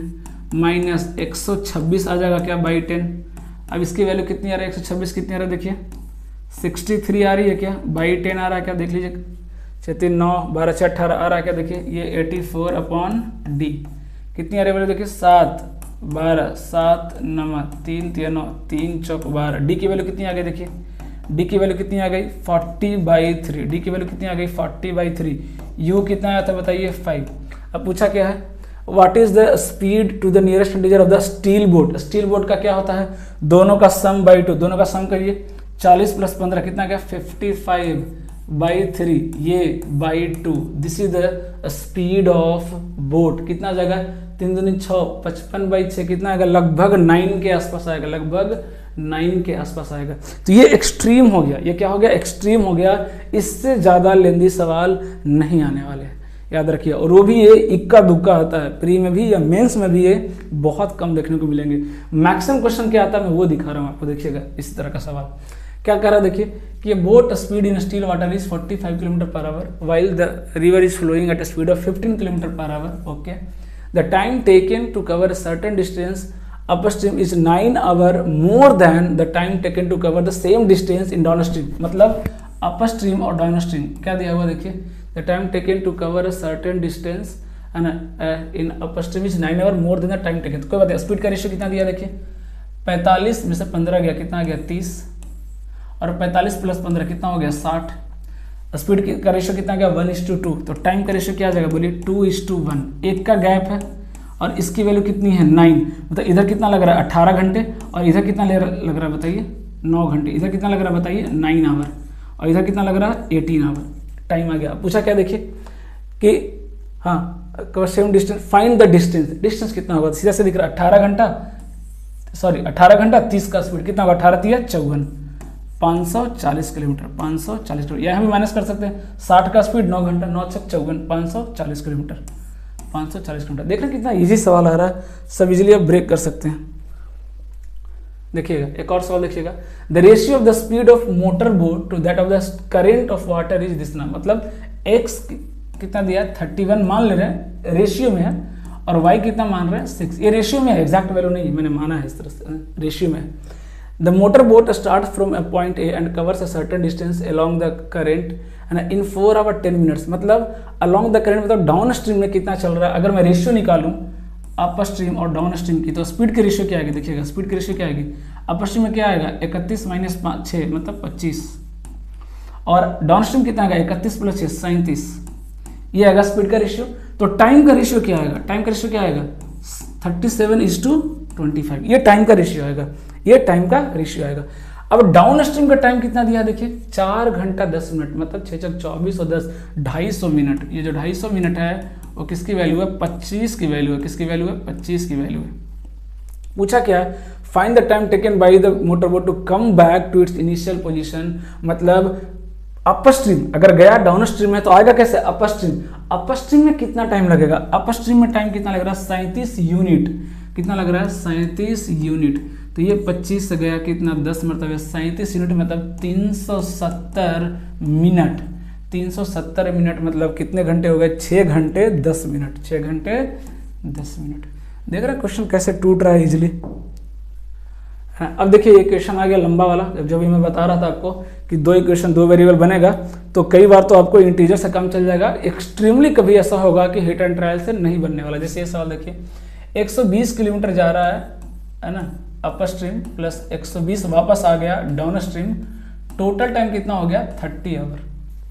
माइनस 126 आ जाएगा क्या बाई 10। अब इसकी वैल्यू कितनी आ रही है, 126 कितनी आ रहा है देखिए 63 आ रही है क्या, बाई 10 आ रहा है क्या देख लीजिए, 6 9 12 6 18 आ रहा है क्या देखिए, ये 84/d कितनी आ रही है बोले देखिए 7 12 7 9 3 3 9 3 चौक 12। डी की वैल्यू कितनी आ गई देखिए, डी की वैल्यू कितनी आ गई 40/3, डी की वैल्यू कितनी आ गई 40/3। यू कितना आया था बताइए 5। अब पूछा क्या है, what is the speed to the nearest integer of the still boat. Still boat का क्या होता है, दोनों का सम बाई 2, दोनों का सम करिए 40 + 15 कितना गया 55/3, ये by 2। This is the speed of boat, कितना जाएगा 3 दूनी 6, 55/6 कितना आएगा, लगभग 9 के आसपास आएगा, लगभग 9 के आसपास आएगा। तो ये एक्सट्रीम हो गया, ये क्या हो गया एक्सट्रीम हो गया, इससे ज़्यादा लेंदी सवाल नहीं आने वाले हैं, याद रखिए। और वो भी ये इक्का दुक्का आता है, प्री में भी या मेंस में भी ये बहुत कम देखने को मिलेंगे। मैक्सिमम क्वेश्चन क्या आता है मैं वो दिखा रहा हूँ आपको, देखिएगा इस तरह का सवाल क्या कर रहा है देखिए कि boat speed in still water is 45 km/h while the river is flowing at a speed of 15 km/h. Okay, the time taken to cover a certain distance upstream is 9 hours more than the time taken to cover the same distance in downstream. मतलब upstream और downstream क्या दिया हुआ देखिए, the time taken to cover a certain distance and in upstream is 9 hours more than the time taken. तो कोई बात नहीं, स्पीड का रेशियो कितना दिया देखिए 45 में से 15 गया कितना आ गया 30, और 45 + 15 कितना हो गया 60। स्पीड का रेशियो कितना गया 1:2। तो टाइम का रेशियो क्या आ जाएगा बोलिए 2:1, एक का गैप है और इसकी वैल्यू कितनी है 9, मतलब इधर कितना लग रहा है 18 घंटे और इधर कितना लग रहा है बताइए 9 घंटे, इधर कितना लग रहा है बताइए 9 आवर और इधर कितना लग रहा है 18 आवर। टाइम आ गया। पूछा क्या देखिए कि हाँ same distance, find the distance, distance कितना होगा, सीधा से दिख रहा है 18 घंटा 30 का स्पीड कितना होगा 18 × 54 540 किलोमीटर, 540 किलोमीटर। यहाँ भी माइनस कर सकते हैं, 60 का स्पीड 9 घंटा 9 × 54 540 किलोमीटर, 540 किलोमीटर। देख रहे हैं कितना इजी सवाल आ रहा है, सब इजीली आप ब्रेक कर सकते हैं। देखिएगा एक और सवाल देखिएगा, the ratio of the speed of motor boat to that of the current of water is this ना, मतलब x कितना दिया 31 मान ले रहे हैं रेशियो में है और y कितना मान रहे हैं 6। ये रेशियो में है, एग्जैक्ट वैल्यू नहीं, मैंने माना है इस तरह से, रेशियो में है। The motor boat starts from a point A and covers a certain distance along the current and in 4 hours 10 minutes, मतलब along the current मतलब डाउन स्ट्रीम में कितना चल रहा है। अगर मैं रेशियो निकालूं अप स्ट्रीम और डाउन स्ट्रीम की तो स्पीड की रेशियो क्या आएगी देखिएगा, स्पीड की रेशियो क्या आएगी अप स्ट्रीम में क्या आएगा 31 - 6 मतलब 25 और डाउन स्ट्रीम कितना आएगा 31 + 6 37, ये आएगा स्पीड का रेशियो। तो टाइम का रेशियो क्या आएगा, टाइम का रेशियो क्या आएगा 37:25, ये टाइम का रेशियो आएगा, ये टाइम का रेशियो आएगा। अब डाउन स्ट्रीम का टाइम कितना दिया देखिए 4 घंटा 10 मिनट, मतलब 6 × 24 और 10 250 मिनट। ये जो 250 मिनट है वो किसकी वैल्यू है 25 की वैल्यू है, किसकी वैल्यू है 25 की वैल्यू है। पूछा क्या है, find the time taken by the motor boat to come back to its initial position, मतलब अप स्ट्रीम अगर गया डाउन स्ट्रीम में तो आएगा कैसे अप स्ट्रीम, अप स्ट्रीम में कितना टाइम लगेगा, अप स्ट्रीम में टाइम कितना लग रहा है 37 यूनिट, कितना लग रहा है 37 यूनिट। तो ये 25 से गया कितना 10 मतलब 37 यूनिट मतलब 370 मिनट, 370 मिनट मतलब कितने घंटे हो गए 6 घंटे 10 मिनट, 6 घंटे 10 मिनट। देख रहे हैं क्वेश्चन कैसे टूट रहा है इजिली। हाँ, अब देखिए ये क्वेश्चन आ गया लंबा वाला, जब भी मैं बता रहा था आपको कि 2 इक्वेशन 2 वेरिएबल बनेगा तो कई बार तो आपको इंटीजर से कम चल जाएगा, एक्सट्रीमली कभी ऐसा होगा कि हिट एंड ट्रायल से नहीं बनने वाला। जैसे ये सवाल देखिए 120 किलोमीटर जा रहा है ना अप स्ट्रीम प्लस 120 वापस आ गया डाउन स्ट्रीम, टोटल टाइम कितना हो गया 30 आवर,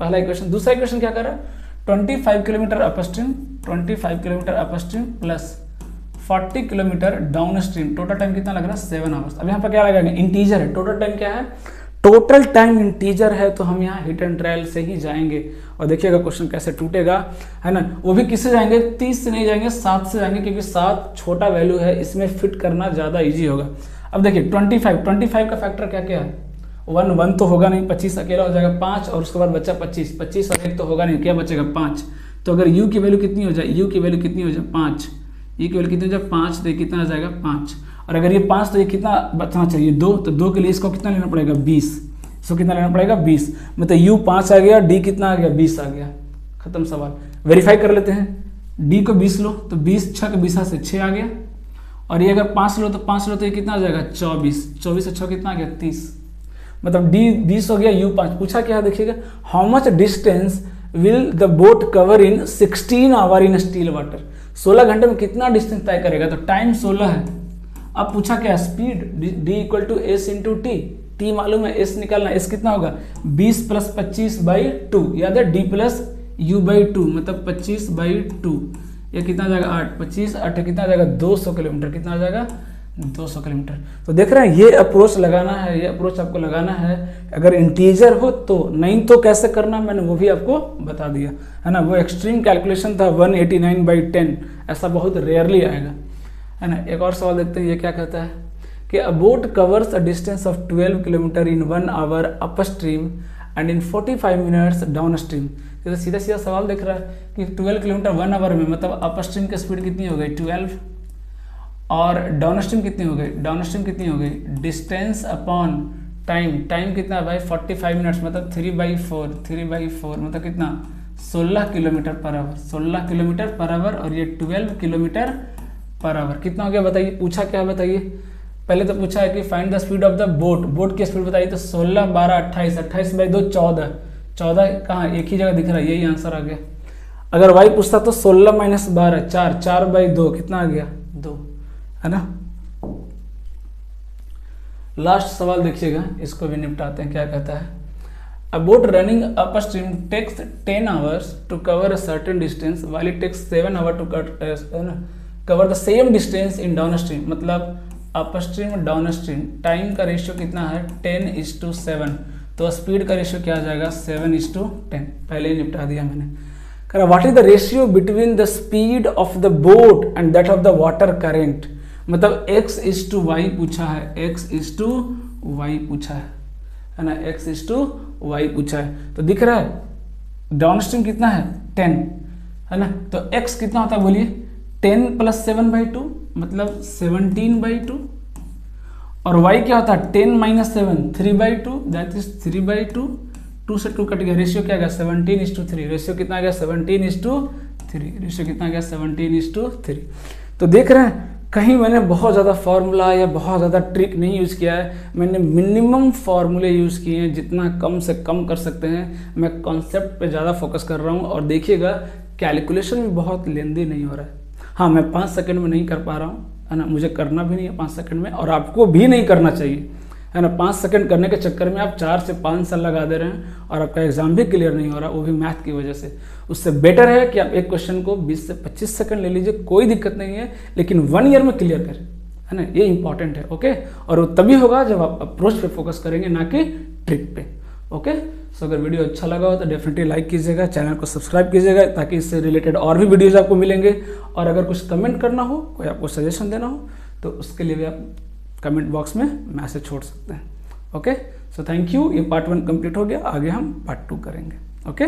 पहला इक्वेशन। दूसरा इक्वेशन क्या कर रहा है 25 kilometre up stream, 25 kilometre up stream plus 40 kilometre down stream, total time कितना लग रहा है 7 आवर्स। अब यहाँ पर क्या लगेगा इंटीजर है, टोटल टाइम क्या है टोटल टाइम इंटीजर है तो हम यहाँ हिट एंड ट्रायल से ही जाएंगे। और देखिएगा क्वेश्चन कैसे टूटेगा, है ना। वो भी किससे जाएंगे, 30 से नहीं जाएंगे, 7 से जाएंगे, क्योंकि 7 छोटा वैल्यू है, इसमें फिट करना ज़्यादा ईजी होगा। अब देखिए 25 का फैक्टर क्या क्या है, 1 तो होगा नहीं, 25 अकेला हो जाएगा, 5 और उसके बाद बच्चा 25 और 1 तो होगा नहीं, क्या बचेगा 5। तो अगर u की वैल्यू कितनी हो जाए, u की वैल्यू कितनी हो जाए 5, u की वैल्यू कितनी हो जाए 5, तो ये कितना आ जाएगा 5। और अगर ये 5 तो ये कितना बचना चाहिए 2, तो 2 के लिए इसको कितना लेना पड़ेगा 20, इसको कितना लेना पड़ेगा 20, मतलब u 5 आ गया, d कितना आ गया 20 आ गया, खत्म सवाल। वेरीफाई कर लेते हैं, d को 20 लो तो 20 6 के 20 से 6 आ गया, और ये अगर 5 लो तो ये कितना आ जाएगा 24, 24 से 6 कितना आ गया 30, मतलब d 20 हो गया, u 5। पूछा क्या है देखिएगा, how much distance will the boat cover in 16 hour in still water, 16 घंटे में कितना डिस्टेंस तय करेगा, तो टाइम 16 है। अब पूछा क्या, speed d equal to s into t मालूम है, एस निकालना, एस कितना होगा 20 + 25/2, याद है d + u/2 मतलब 25/2, ये कितना आ जाएगा 8, 25 8 कितना आ जाएगा 200 किलोमीटर, कितना आ जाएगा 200 किलोमीटर। तो देख रहे हैं ये अप्रोच लगाना है, ये अप्रोच आपको लगाना है, अगर इंटीजर हो तो, नहीं तो कैसे करना मैंने वो भी आपको बता दिया, है ना। वो एक्सट्रीम कैलकुलेशन था 189/10, ऐसा बहुत रेयरली आएगा, है ना। एक और सवाल देखते हैं, ये क्या कहता है कि अ boat covers a distance of 12 kilometre in 1 hour up stream and in 45 minutes down stream. तो सीधा सीधा सवाल देख रहा है कि 12 किलोमीटर 1 आवर में, मतलब अप स्ट्रीम की स्पीड कितनी हो गई 12, और डाउन स्ट्रीम कितनी हो गई, डाउन स्ट्रीम कितनी हो गई, डिस्टेंस अपॉन टाइम, टाइम कितना है भाई 45 मिनट्स, मतलब 3/4 मतलब कितना 16 kilometre per our, 16 kilometre per our, और ये 12 किलोमीटर पर आवर कितना हो गया बताइए। पूछा क्या है बताइए, पहले तो पूछा है कि find the speed of the boat, boat की स्पीड बताइए, तो 16 12 28, 28/2 14, 14 कहाँ एक ही जगह दिख रहा है, यही आंसर आ गया। अगर y पूछता तो 16 - 12 4, 4/2 कितना आ गया 2, है ना। लास्ट सवाल देखिएगा, इसको भी निपटाते हैं, क्या कहता है, a boat running upstream takes 10 hours to cover a certain distance while it takes 7 hour to cover the same distance in downstream, मतलब upstream downstream time का रेशियो कितना है 10:7, तो स्पीड का ratio क्या आ जाएगा 7:10, पहले ही निपटा दिया मैंने। कह रहा what is the ratio between the speed of the boat and that of the water current, मतलब x:y पूछा है, x:y पूछा है ना, x:y पूछा है। तो दिख रहा है डाउन स्ट्रीम कितना है 10, है ना, तो x कितना होता है बोलिए 10 + 7/2 मतलब 17/2, और y क्या होता है 10 - 7 3/2 दैट इज 3/2, 2 से 2 कट गया, रेशियो क्या गया 17:3, रेशियो कितना आ गया 17:3, रेशियो कितना आ गया 17:3। तो देख रहे हैं कहीं मैंने बहुत ज़्यादा फार्मूला या बहुत ज़्यादा ट्रिक नहीं यूज़ किया है, मैंने मिनिमम फार्मूले यूज़ किए हैं, जितना कम से कम कर सकते हैं। मैं कॉन्सेप्ट पे ज़्यादा फोकस कर रहा हूँ, और देखिएगा कैलकुलेशन भी बहुत लेंदी नहीं हो रहा है। हाँ, मैं 5 सेकंड में नहीं कर पा रहा हूँ, है ना, मुझे करना भी नहीं है 5 सेकंड में, और आपको भी नहीं करना चाहिए, है ना। 5 सेकंड करने के चक्कर में आप 4 से 5 साल लगा दे रहे हैं, और आपका एग्जाम भी क्लियर नहीं हो रहा, वो भी मैथ की वजह से। उससे बेटर है कि आप एक क्वेश्चन को 20 से 25 सेकंड ले लीजिए, कोई दिक्कत नहीं है, लेकिन 1 ईयर में क्लियर करें, है ना, ये इंपॉर्टेंट है। ओके, और वो तभी होगा जब आप अप्रोच पे फोकस करेंगे, ना कि ट्रिक पे। ओके, सो अगर वीडियो अच्छा लगा हो तो डेफिनेटली लाइक कीजिएगा, चैनल को सब्सक्राइब कीजिएगा, ताकि इससे रिलेटेड और भी वीडियोज़ आपको मिलेंगे। और अगर कुछ कमेंट करना हो, कोई आपको सजेशन देना हो, तो उसके लिए भी आप कमेंट बॉक्स में मैसेज छोड़ सकते हैं। ओके, सो थैंक यू, ये पार्ट 1 कंप्लीट हो गया, आगे हम पार्ट 2 करेंगे। ओके।